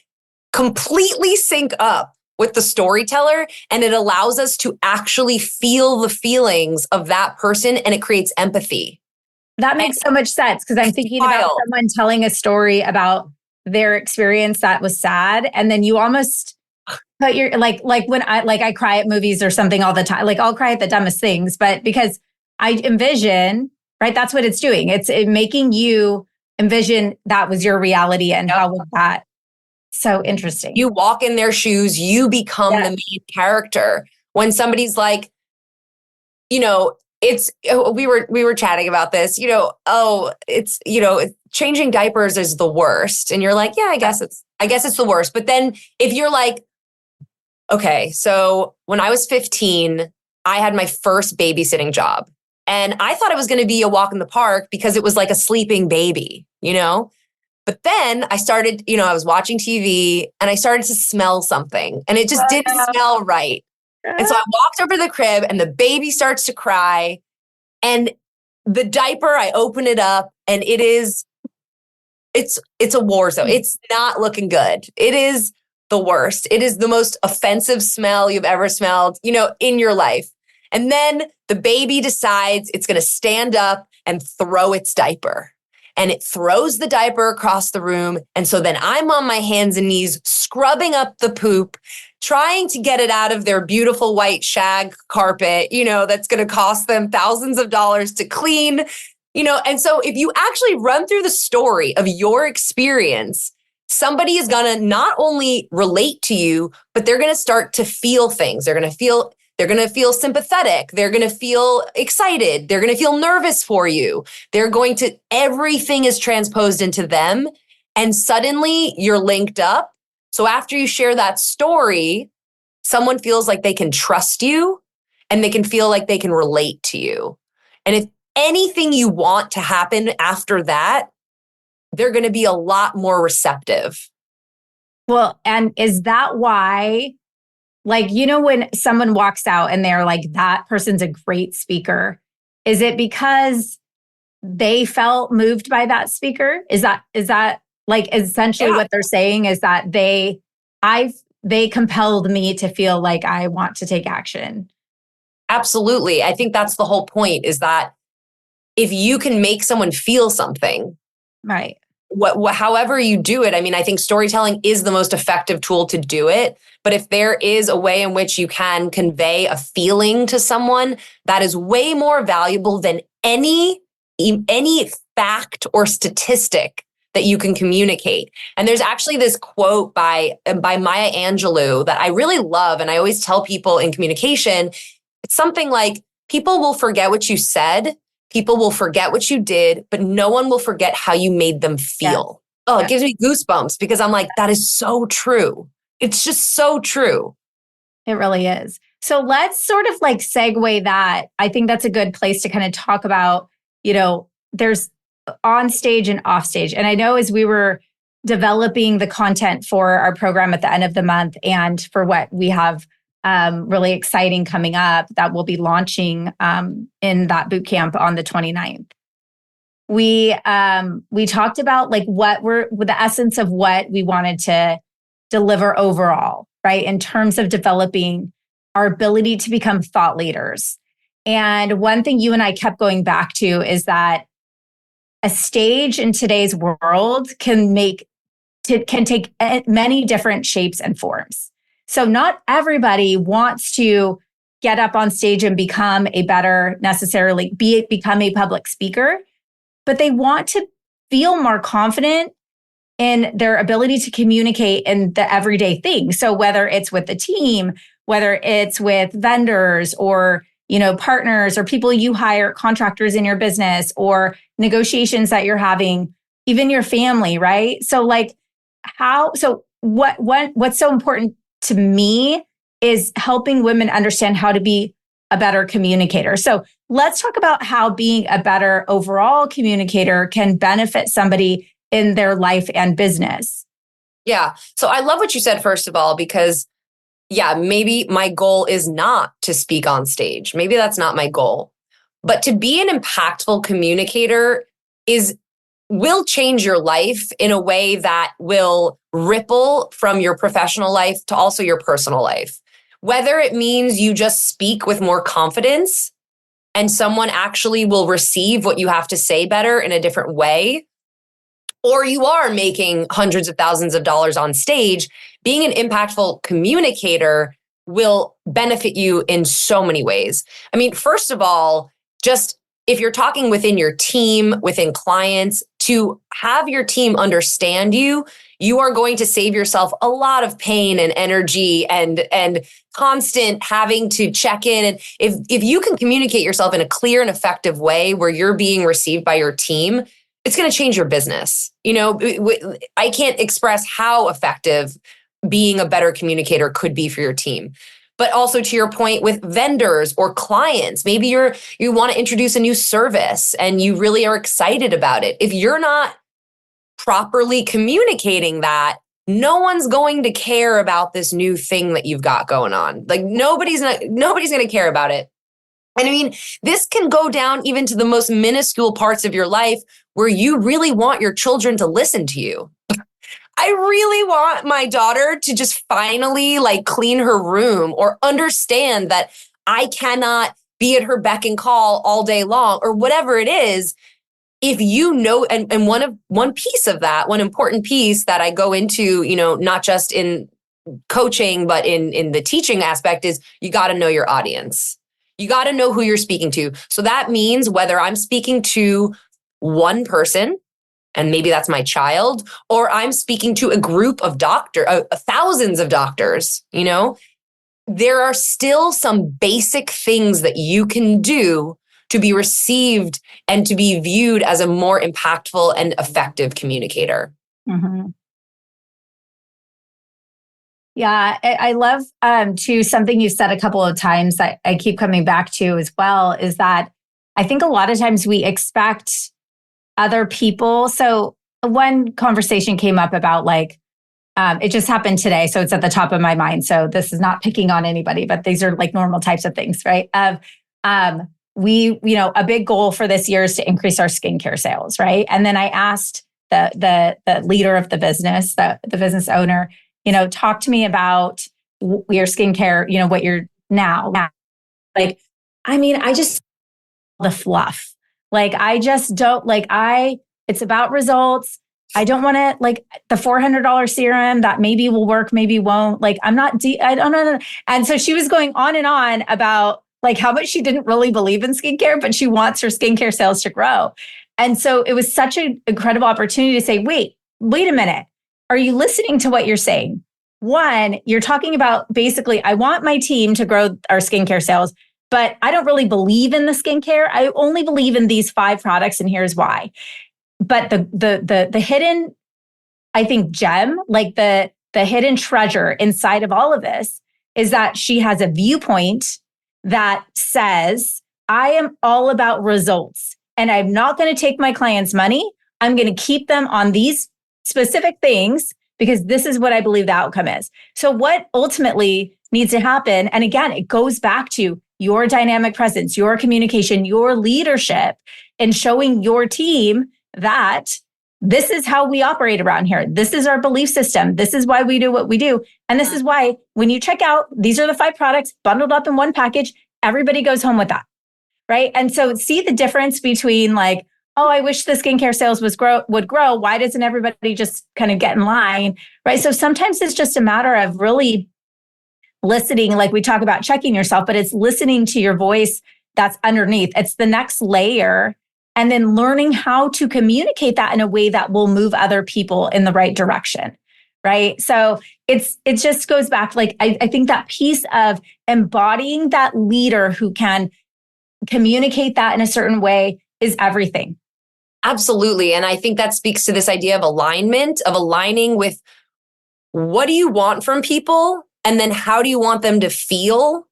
completely sync up with the storyteller, and it allows us to actually feel the feelings of that person, and it creates empathy. That makes so much sense, because I'm thinking about someone telling a story about their experience that was sad, and then you almost put your like when I cry at movies or something all the time. Like I'll cry at the dumbest things, but because I envision, right? That's what it's doing. It's making you envision that was your reality, and how was that so interesting? You walk in their shoes, you become the main character. When somebody's like, we were chatting about this, changing diapers is the worst. And you're like, yeah, I guess it's the worst. But then if you're like, okay, so when I was 15, I had my first babysitting job, and I thought it was going to be a walk in the park because it was like a sleeping baby, But then I started, I was watching TV and I started to smell something, and it just didn't smell right. And so I walked over to the crib, and the baby starts to cry, and the diaper, I open it up, and it's a war zone. It's not looking good. It is the worst. It is the most offensive smell you've ever smelled, in your life. And then the baby decides it's going to stand up and throw its diaper. And it throws the diaper across the room. And so then I'm on my hands and knees, scrubbing up the poop, trying to get it out of their beautiful white shag carpet, that's going to cost them thousands of dollars to clean, And so if you actually run through the story of your experience, somebody is going to not only relate to you, but they're going to start to feel things. They're going to feel sympathetic. They're going to feel excited. They're going to feel nervous for you. Everything is transposed into them. And suddenly you're linked up. So after you share that story, someone feels like they can trust you, and they can feel like they can relate to you. And if anything you want to happen after that, they're going to be a lot more receptive. Well, and is that why, when someone walks out and they're like, that person's a great speaker, is it because they felt moved by that speaker? Is that essentially what they're saying, is that they compelled me to feel like I want to take action? Absolutely. I think that's the whole point, is that if you can make someone feel something, right, however you do it, I mean, I think storytelling is the most effective tool to do it. But if there is a way in which you can convey a feeling to someone, that is way more valuable than any fact or statistic that you can communicate. And there's actually this quote by Maya Angelou that I really love. And I always tell people in communication, it's something like, people will forget what you said, people will forget what you did, but no one will forget how you made them feel. Yeah. Oh, it gives me goosebumps, because I'm like, that is so true. It's just so true. It really is. So let's sort of segue that. I think that's a good place to kind of talk about, there's on stage and off stage. And I know as we were developing the content for our program at the end of the month, and for what we have really exciting coming up that we'll be launching in that bootcamp on the 29th. We talked about what were the essence of what we wanted to deliver overall, right? In terms of developing our ability to become thought leaders. And one thing you and I kept going back to is that a stage in today's world can take many different shapes and forms. So not everybody wants to get up on stage and become a public speaker, but they want to feel more confident in their ability to communicate in the everyday things. So whether it's with the team, whether it's with vendors or, partners or people you hire, contractors in your business, or negotiations that you're having, even your family, right? So what's so important to me is helping women understand how to be a better communicator. So let's talk about how being a better overall communicator can benefit somebody in their life and business. Yeah. So I love what you said, first of all, because maybe my goal is not to speak on stage. Maybe that's not my goal. But to be an impactful communicator will change your life in a way that will ripple from your professional life to also your personal life. Whether it means you just speak with more confidence and someone actually will receive what you have to say better in a different way, or you are making hundreds of thousands of dollars on stage, being an impactful communicator will benefit you in so many ways. I mean, first of all, just if you're talking within your team, within clients, to have your team understand you, you are going to save yourself a lot of pain and energy and constant having to check in. And if you can communicate yourself in a clear and effective way where you're being received by your team, it's going to change your business. I can't express how effective being a better communicator could be for your team. But also, to your point, with vendors or clients, maybe you want to introduce a new service and you really are excited about it. If you're not properly communicating that, no one's going to care about this new thing that you've got going on. Like nobody's going to care about it. And I mean, this can go down even to the most minuscule parts of your life where you really want your children to listen to you. I really want my daughter to just finally clean her room or understand that I cannot be at her beck and call all day long or whatever it is. If you know, and one piece of that, one important piece that I go into, not just in coaching, but in the teaching aspect is you got to know your audience. You got to know who you're speaking to. So that means whether I'm speaking to one person, and maybe that's my child, or I'm speaking to a group of thousands of doctors, there are still some basic things that you can do to be received and to be viewed as a more impactful and effective communicator. Mm-hmm. Yeah, I love too, something you said a couple of times that I keep coming back to as well, is that I think a lot of times we expect other people. So one conversation came up about it just happened today. So it's at the top of my mind. So this is not picking on anybody, but these are normal types of things, right? We, a big goal for this year is to increase our skincare sales, right? And then I asked the leader of the business, the business owner, talk to me about your skincare, what you're now. I just the fluff. I just don't it's about results. I don't want to the $400 serum that maybe will work, maybe won't. I don't know. And so she was going on and on about how much she didn't really believe in skincare, but she wants her skincare sales to grow. And so it was such an incredible opportunity to say, wait a minute. Are you listening to what you're saying? One, you're talking about basically, I want my team to grow our skincare sales, but I don't really believe in the skincare. I only believe in these 5 products, and here's why. But the hidden, I think, gem, the hidden treasure inside of all of this is that she has a viewpoint that says, I am all about results, and I'm not going to take my clients' money. I'm going to keep them on these specific things because this is what I believe the outcome is. So what ultimately needs to happen, and again, it goes back to your dynamic presence, your communication, your leadership, and showing your team that this is how we operate around here. This is our belief system. This is why we do what we do. And this is why when you check out, these are the 5 products bundled up in one package, everybody goes home with that, right? And so see the difference between I wish the skincare sales would grow. Why doesn't everybody just kind of get in line, right? So sometimes it's just a matter of really listening, we talk about checking yourself, but it's listening to your voice that's underneath. It's the next layer. And then learning how to communicate that in a way that will move other people in the right direction, right? So it just goes back to I think that piece of embodying that leader who can communicate that in a certain way is everything. Absolutely. And I think that speaks to this idea of alignment, of aligning with what do you want from people? And then how do you want them to feel?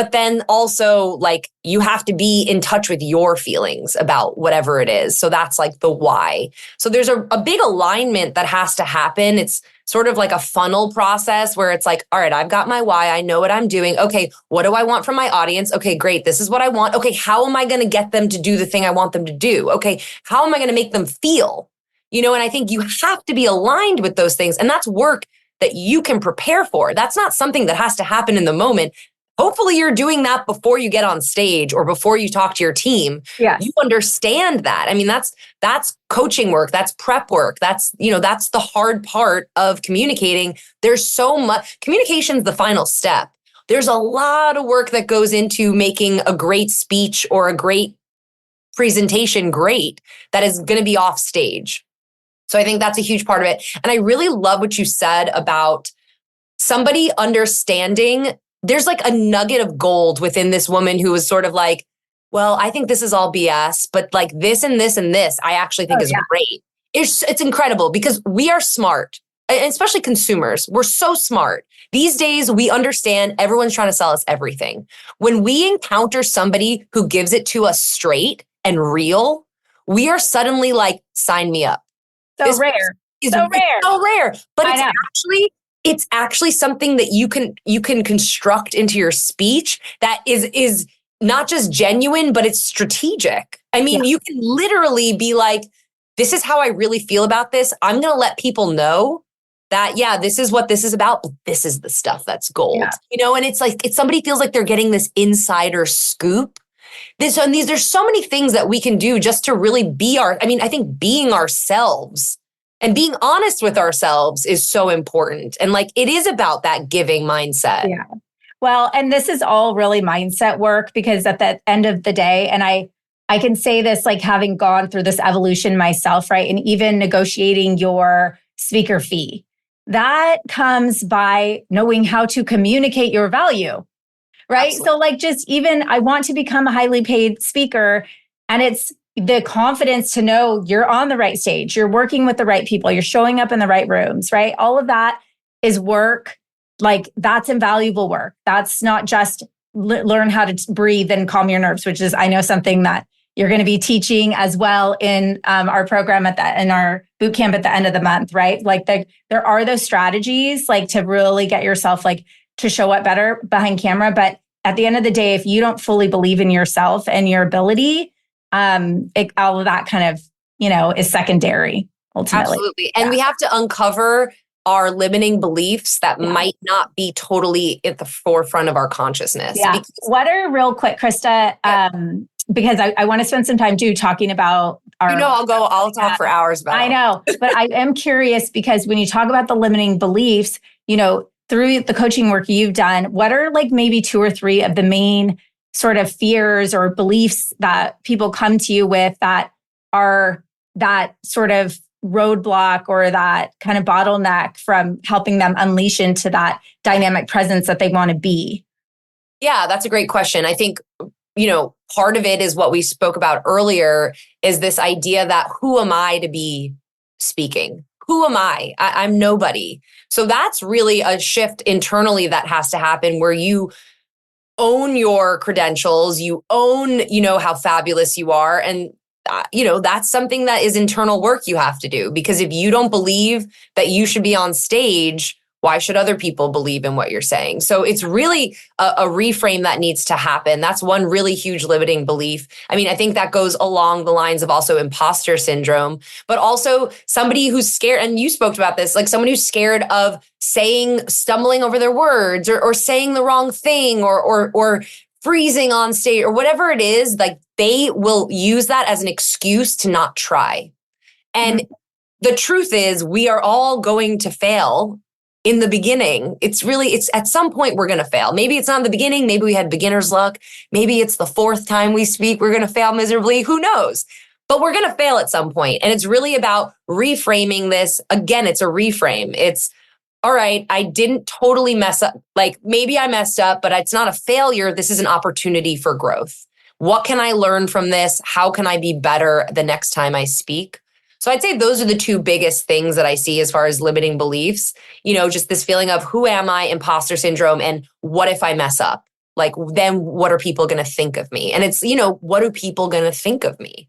But then also like you have to be in touch with your feelings about whatever it is. So that's like the why. So there's a big alignment that has to happen. It's sort of like a funnel process where it's like, all right, I've got my why. I know what I'm doing. Okay, what do I want from my audience? Okay, great. This is what I want. Okay, how am I going to get them to do the thing I want them to do? Okay, how am I going to make them feel? You know, and I think you have to be aligned with those things. And that's work that you can prepare for. That's not something that has to happen in the moment. Hopefully you're doing that before you get on stage or before you talk to your team. Yes. You understand that. I mean, that's coaching work. That's prep work. That's the hard part of communicating. There's so much. Communication's the final step. There's a lot of work that goes into making a great speech or a great presentation great that is going to be off stage. So I think that's a huge part of it. And I really love what you said about somebody understanding there's like a nugget of gold within this woman who was sort of like, well, I think this is all BS, but like this and this and this, I actually think is great. It's incredible because we are smart, and especially consumers. We're so smart. These days, we understand everyone's trying to sell us everything. When we encounter somebody who gives it to us straight and real, we are suddenly like, sign me up. So rare. So rare. But it's actually something that you can construct into your speech that is not just genuine, but it's strategic. I mean, you can literally be like, this is how I really feel about this. I'm going to let people know that, this is what this is about, but this is the stuff that's gold, you know? And it's like, somebody feels like they're getting this insider scoop. There's so many things that we can do just to really I think being ourselves and being honest with ourselves is so important. And like, it is about that giving mindset. Yeah. Well, and this is all really mindset work because at the end of the day, and I can say this, like having gone through this evolution myself, right? And even negotiating your speaker fee, that comes by knowing how to communicate your value, right? Absolutely. So like just even, I want to become a highly paid speaker, and it's the confidence to know you're on the right stage, you're working with the right people, you're showing up in the right rooms, right? All of that is work. Like that's invaluable work. That's not just learn how to breathe and calm your nerves, which is, I know, something that you're going to be teaching as well in our program in our boot camp at the end of the month, right? Like there are those strategies like to really get yourself like to show up better behind camera. But at the end of the day, if you don't fully believe in yourself and your ability, all of that kind of, is secondary ultimately. Absolutely. And we have to uncover our limiting beliefs that might not be totally at the forefront of our consciousness. Yeah. What are real quick, Krista, because I want to spend some time too talking about our... I'll talk for hours about it. I know, but I am curious because when you talk about the limiting beliefs, through the coaching work you've done, what are like maybe 2 or 3 of the main sort of fears or beliefs that people come to you with that are that sort of roadblock or that kind of bottleneck from helping them unleash into that dynamic presence that they want to be? Yeah, that's a great question. I think, part of it is what we spoke about earlier is this idea that who am I to be speaking? Who am I? I'm nobody. So that's really a shift internally that has to happen where you own your credentials, you own, how fabulous you are. And, that's something that is internal work you have to do, because if you don't believe that you should be on stage, why should other people believe in what you're saying? So it's really a reframe that needs to happen. That's one really huge limiting belief. I mean, I think that goes along the lines of also imposter syndrome, but also somebody who's scared, and you spoke about this, like someone who's scared of stumbling over their words or saying the wrong thing or freezing on stage or whatever it is, like they will use that as an excuse to not try. And the truth is we are all going to fail in the beginning. It's at some point we're going to fail. Maybe it's not in the beginning. Maybe we had beginner's luck. Maybe it's the 4th time we speak, we're going to fail miserably. Who knows? But we're going to fail at some point. And it's really about reframing this. Again, it's a reframe. It's, all right, I didn't totally mess up. Like maybe I messed up, but it's not a failure. This is an opportunity for growth. What can I learn from this? How can I be better the next time I speak? So I'd say those are the 2 biggest things that I see as far as limiting beliefs, just this feeling of who am I, imposter syndrome, and what if I mess up? Like, then what are people going to think of me? And it's, what are people going to think of me?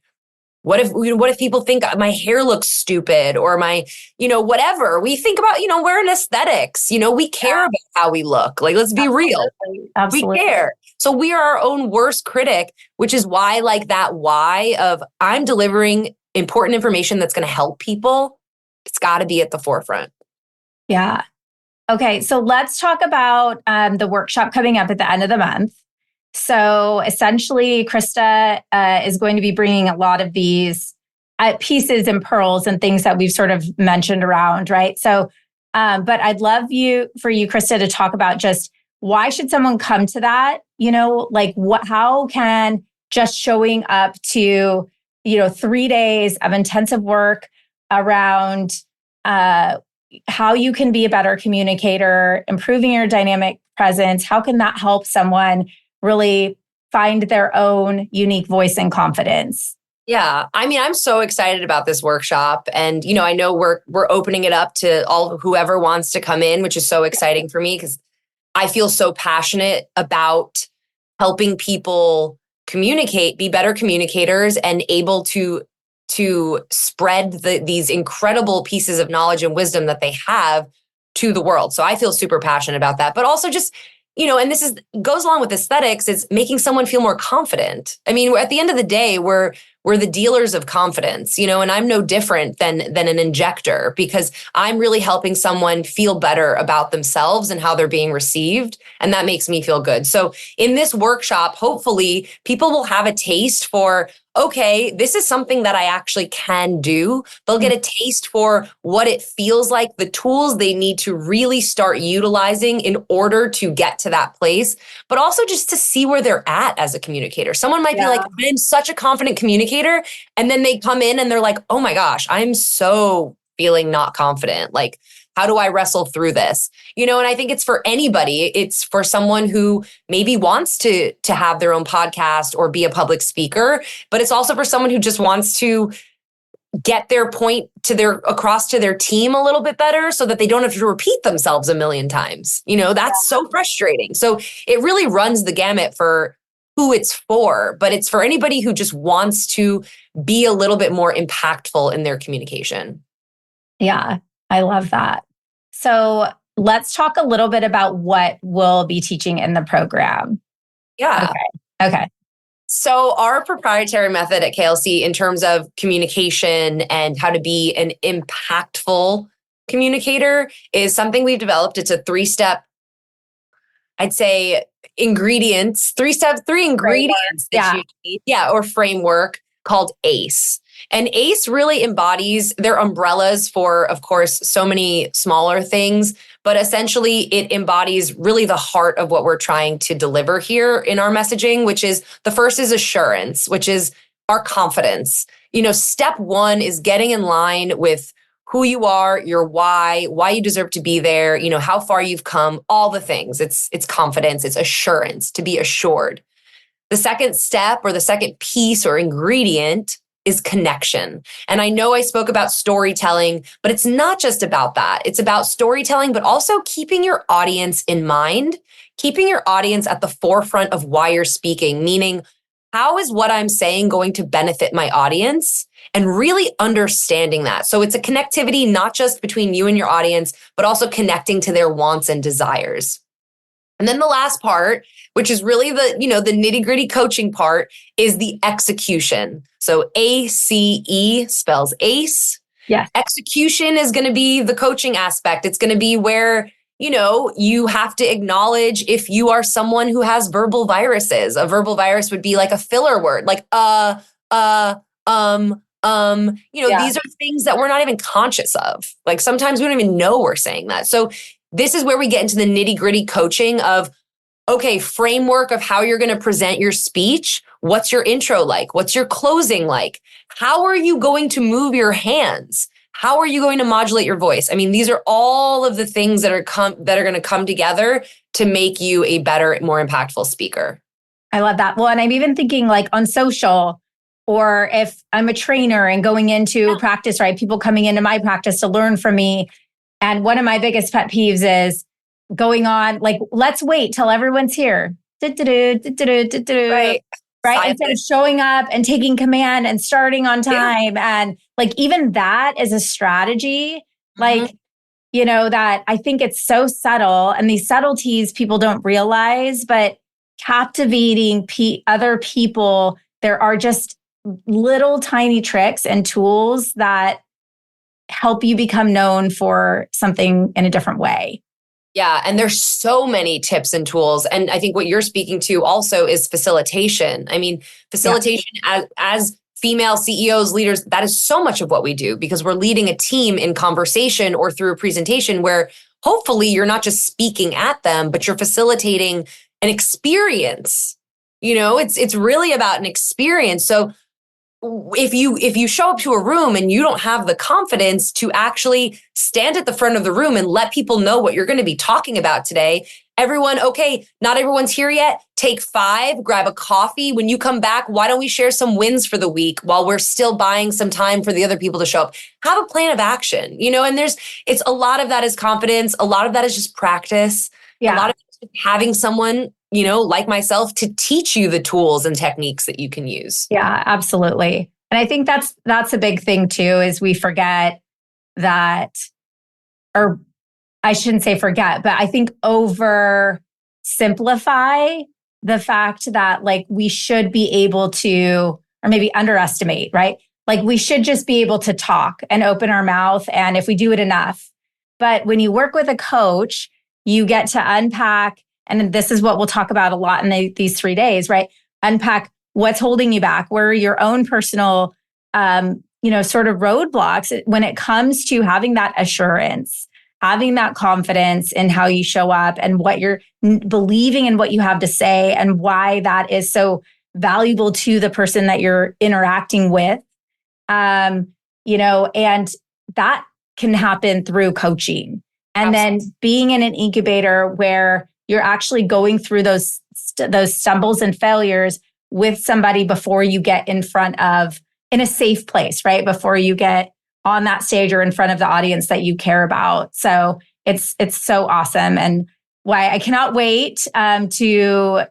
What if people think my hair looks stupid or my, whatever. We think about, we're in aesthetics, we care about how we look. Like, let's be real. Absolutely. We care. So we are our own worst critic, which is why, like, that why of I'm delivering important information that's going to help people. It's got to be at the forefront. Yeah. Okay. So let's talk about the workshop coming up at the end of the month. So essentially, Krista is going to be bringing a lot of these pieces and pearls and things that we've sort of mentioned around, right? So, but I'd love for you, Krista, to talk about just why should someone come to that? Like how can just showing up to, 3 days of intensive work around how you can be a better communicator, improving your dynamic presence, how can that help someone really find their own unique voice and confidence? Yeah. I mean, I'm so excited about this workshop, and, I know we're opening it up to all whoever wants to come in, which is so exciting for me because I feel so passionate about helping people communicate, be better communicators, and able to spread these incredible pieces of knowledge and wisdom that they have to the world. So I feel super passionate about that, but also just, and this goes along with aesthetics. It's making someone feel more confident. I mean, at the end of the day, we're the dealers of confidence, and I'm no different than an injector because I'm really helping someone feel better about themselves and how they're being received. And that makes me feel good. So in this workshop, hopefully people will have a taste for, okay, this is something that I actually can do. They'll get a taste for what it feels like, the tools they need to really start utilizing in order to get to that place, but also just to see where they're at as a communicator. Someone might be like, I'm such a confident communicator. And then they come in and they're like, oh my gosh, I'm so feeling not confident. Like, how do I wrestle through this? And I think it's for anybody. It's for someone who maybe wants to have their own podcast or be a public speaker, but it's also for someone who just wants to get their point across to their team a little bit better so that they don't have to repeat themselves a million times. That's so frustrating. So it really runs the gamut for who it's for, but it's for anybody who just wants to be a little bit more impactful in their communication. Yeah. I love that. So let's talk a little bit about what we'll be teaching in the program. Yeah. Okay. So our proprietary method at KLC in terms of communication and how to be an impactful communicator is something we've developed. It's a 3-step, I'd say, three ingredients that you need. Yeah. Or framework called ACE. And ACE really embodies their umbrellas for, of course, so many smaller things, but essentially it embodies really the heart of what we're trying to deliver here in our messaging, which is the first is assurance, which is our confidence. Step 1 is getting in line with who you are, your why you deserve to be there, how far you've come, all the things. It's confidence, it's assurance, to be assured. The second step or the second piece or ingredient is connection. And I know I spoke about storytelling, but it's not just about that. It's about storytelling, but also keeping your audience in mind, keeping your audience at the forefront of why you're speaking, meaning how is what I'm saying going to benefit my audience, and really understanding that. So it's a connectivity, not just between you and your audience, but also connecting to their wants and desires. And then the last part, which is really the nitty-gritty coaching part, is the execution. So ACE spells ACE. Yeah. Execution is going to be the coaching aspect. It's going to be where, you have to acknowledge if you are someone who has verbal viruses. A verbal virus would be like a filler word, like these are things that we're not even conscious of. Like sometimes we don't even know we're saying that. So this is where we get into the nitty-gritty coaching of, okay, framework of how you're going to present your speech. What's your intro like? What's your closing like? How are you going to move your hands? How are you going to modulate your voice? I mean, these are all of the things that are going to come together to make you a better, more impactful speaker. I love that. Well, and I'm even thinking like on social, or if I'm a trainer and going into practice, right? People coming into my practice to learn from me. And one of my biggest pet peeves is going on like, let's wait till everyone's here. Right. Right. Instead of showing up and taking command and starting on time. Yeah. And like, even that is a strategy. Like, you know, that I think it's so subtle, and these subtleties people don't realize, but captivating other people, there are just little tiny tricks and tools that help you become known for something in a different way. Yeah. And there's so many tips and tools. And I think what you're speaking to also is facilitation. I mean, facilitation as female CEOs, leaders, that is so much of what we do, because we're leading a team in conversation or through a presentation where hopefully you're not just speaking at them, but you're facilitating an experience. You know, it's really about an experience. So if you show up to a room and you don't have the confidence to actually stand at the front of the room and let people know what you're going to be talking about today, okay, not everyone's here yet. Take 5, grab a coffee. When you come back, why don't we share some wins for the week while we're still buying some time for the other people to show up? Have a plan of action, you know, and it's a lot of that is confidence. A lot of that is just practice. Yeah. A lot of it is having someone, you know, like myself, to teach you the tools and techniques that you can use. Yeah, absolutely. And I think that's a big thing too, is we forget that, or I shouldn't say forget, but I think oversimplify the fact that like we should be able to, or maybe underestimate, right? Like we should just be able to talk and open our mouth, and if we do it enough. But when you work with a coach, you get to unpack, and this is what we'll talk about a lot in these 3 days, right? Unpack what's holding you back, where are your own personal, sort of roadblocks when it comes to having that assurance, having that confidence in how you show up and what you're believing in, what you have to say, and why that is so valuable to the person that you're interacting with. And that can happen through coaching. And Absolutely. Then being in an incubator where you're actually going through those stumbles and failures with somebody before you get in a safe place, right? Before you get on that stage or in front of the audience that you care about. So it's so awesome. And why I cannot wait to,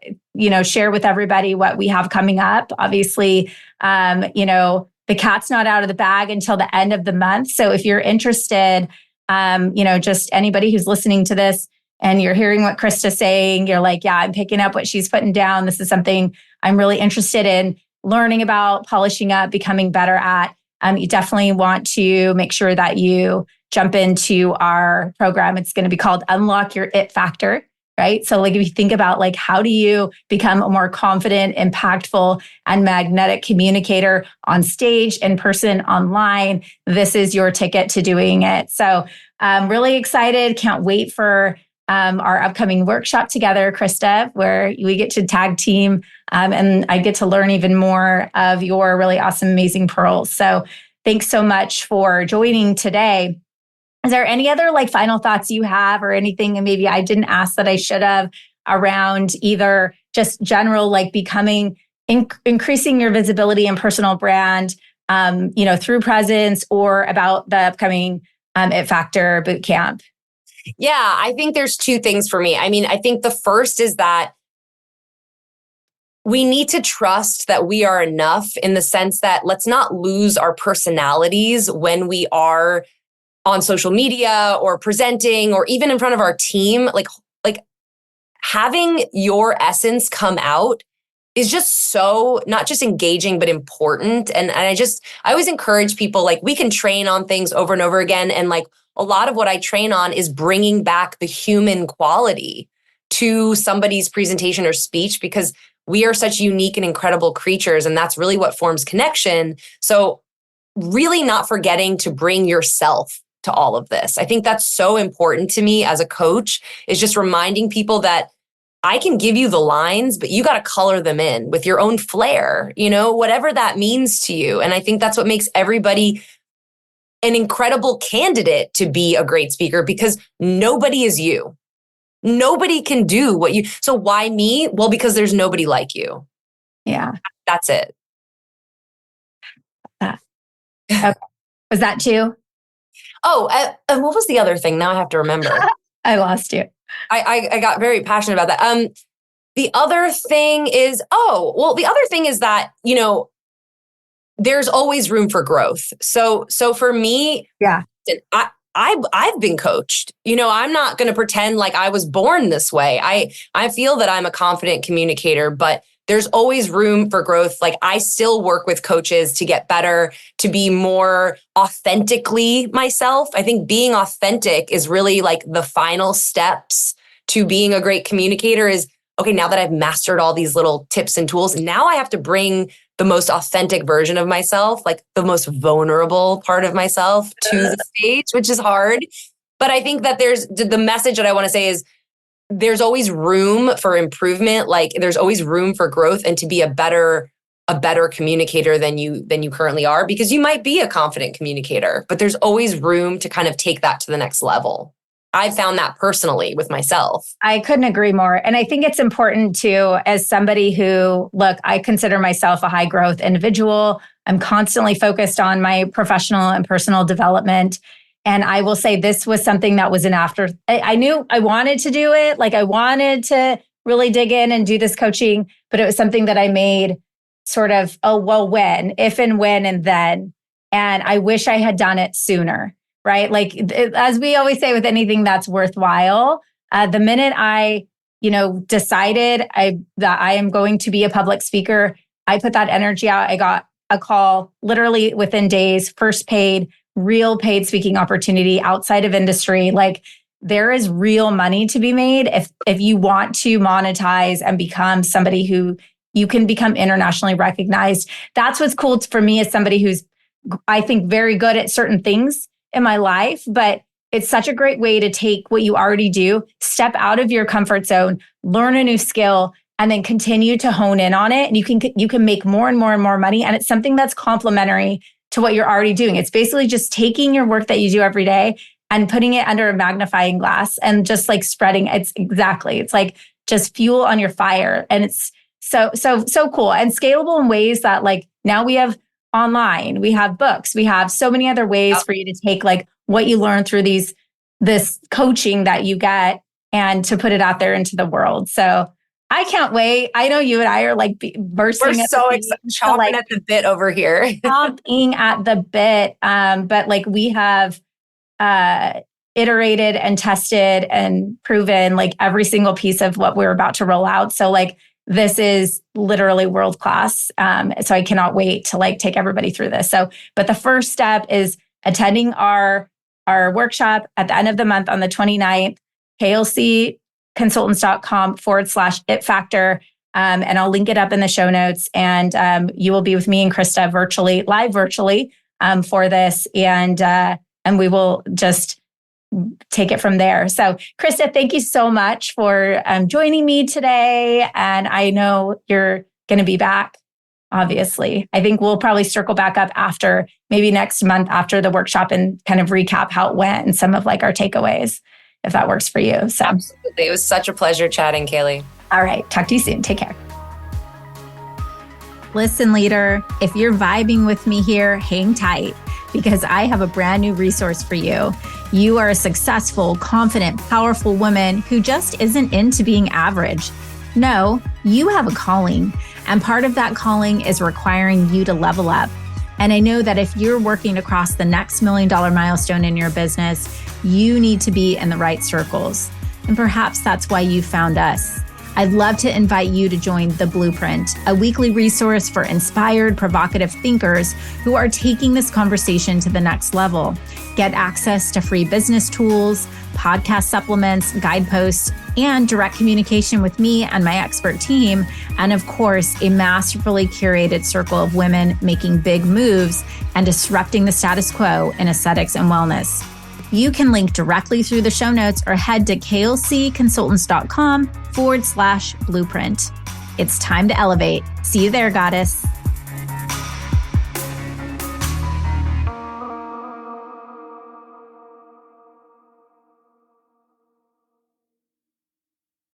share with everybody what we have coming up. Obviously, the cat's not out of the bag until the end of the month. So if you're interested, just anybody who's listening to this and you're hearing what Krista's saying, you're like, yeah, I'm picking up what she's putting down. This is something I'm really interested in learning about, polishing up, becoming better at. You definitely want to make sure that you jump into our program. It's going to be called Unlock Your It Factor, right? So like if you think about like, how do you become a more confident, impactful, and magnetic communicator on stage, in person, online, this is your ticket to doing it. So I'm really excited. Can't wait for our upcoming workshop together, Krista, where we get to tag team and I get to learn even more of your really awesome, amazing pearls. So thanks so much for joining today. Is there any other like final thoughts you have, or anything and maybe I didn't ask that I should have, around either just general, like becoming, increasing your visibility and personal brand, through presence, or about the upcoming It Factor bootcamp? Yeah, I think there's 2 things for me. I mean, I think the first is that we need to trust that we are enough, in the sense that let's not lose our personalities when we are on social media or presenting or even in front of our team. Like having your essence come out is just so not just engaging, but important. And I always encourage people, like, we can train on things over and over again. And like a lot of what I train on is bringing back the human quality to somebody's presentation or speech, because we are such unique and incredible creatures. And that's really what forms connection. So really not forgetting to bring yourself to all of this. I think that's so important to me as a coach, is just reminding people that I can give you the lines, but you got to color them in with your own flair, whatever that means to you. And I think that's what makes everybody an incredible candidate to be a great speaker, because nobody is you. Nobody can do what you. So why me? Well, because there's nobody like you. Yeah. That's it. Okay. Was that 2? Oh, and what was the other thing? Now I have to remember. I lost you. I got very passionate about that. The other thing is, that, there's always room for growth. So for me, yeah, I've been coached. I'm not going to pretend like I was born this way. I feel that I'm a confident communicator, but there's always room for growth. Like I still work with coaches to get better, to be more authentically myself. I think being authentic is really like the final steps to being a great communicator is, okay, now that I've mastered all these little tips and tools, now I have to bring the most authentic version of myself, like the most vulnerable part of myself to the stage, which is hard. But I think that there's the message that I want to say is there's always room for improvement. Like there's always room for growth and to be a better communicator than you currently are, because you might be a confident communicator, but there's always room to kind of take that to the next level. I found that personally with myself. I couldn't agree more. And I think it's important too, as somebody who, look, I consider myself a high growth individual. I'm constantly focused on my professional and personal development. And I will say this was something that was an after. I knew I wanted to do it. Like I wanted to really dig in and do this coaching, but it was something that I made sort of, if and when and then. And I wish I had done it sooner. Right? Like, as we always say with anything that's worthwhile, the minute I, decided that I am going to be a public speaker, I put that energy out. I got a call literally within days, first real paid speaking opportunity outside of industry. Like there is real money to be made if you want to monetize and become somebody who you can become internationally recognized. That's what's cool for me as somebody who's, I think, very good at certain things in my life, but it's such a great way to take what you already do, step out of your comfort zone, learn a new skill, and then continue to hone in on it. And you can make more and more and more money. And it's something that's complementary to what you're already doing. It's basically just taking your work that you do every day and putting it under a magnifying glass and just like spreading. It's like just fuel on your fire. And it's so cool and scalable in ways that like now we have online, we have books, we have so many other ways for you to take like what you learn through this coaching that you get and to put it out there into the world. So I can't wait. I know you and I are like bursting. We're so excited, chomping at the bit over here. Chomping at the bit. But like we have iterated and tested and proven like every single piece of what we're about to roll out. So like this is literally world-class. So I cannot wait to like take everybody through this. So, but the first step is attending our workshop at the end of the month on the 29th, klcconsultants.com/it factor. And I'll link it up in the show notes. And you will be with me and Krista live virtually for this. And we will just take it from there. So Krista, thank you so much for joining me today. And I know you're going to be back, obviously. I think we'll probably circle back up after maybe next month after the workshop and kind of recap how it went and some of like our takeaways, if that works for you. So absolutely. It was such a pleasure chatting, Kaylee. All right. Talk to you soon. Take care. Listen, leader, if you're vibing with me here, hang tight because I have a brand new resource for you. You are a successful, confident, powerful woman who just isn't into being average. No, you have a calling, and part of that calling is requiring you to level up. And I know that if you're working across the next $1 million milestone in your business, you need to be in the right circles. And perhaps that's why you found us. I'd love to invite you to join The Blueprint, a weekly resource for inspired, provocative thinkers who are taking this conversation to the next level. Get access to free business tools, podcast supplements, guideposts, and direct communication with me and my expert team. And of course, a masterfully curated circle of women making big moves and disrupting the status quo in aesthetics and wellness. You can link directly through the show notes or head to klcconsultants.com/blueprint. It's time to elevate. See you there, goddess.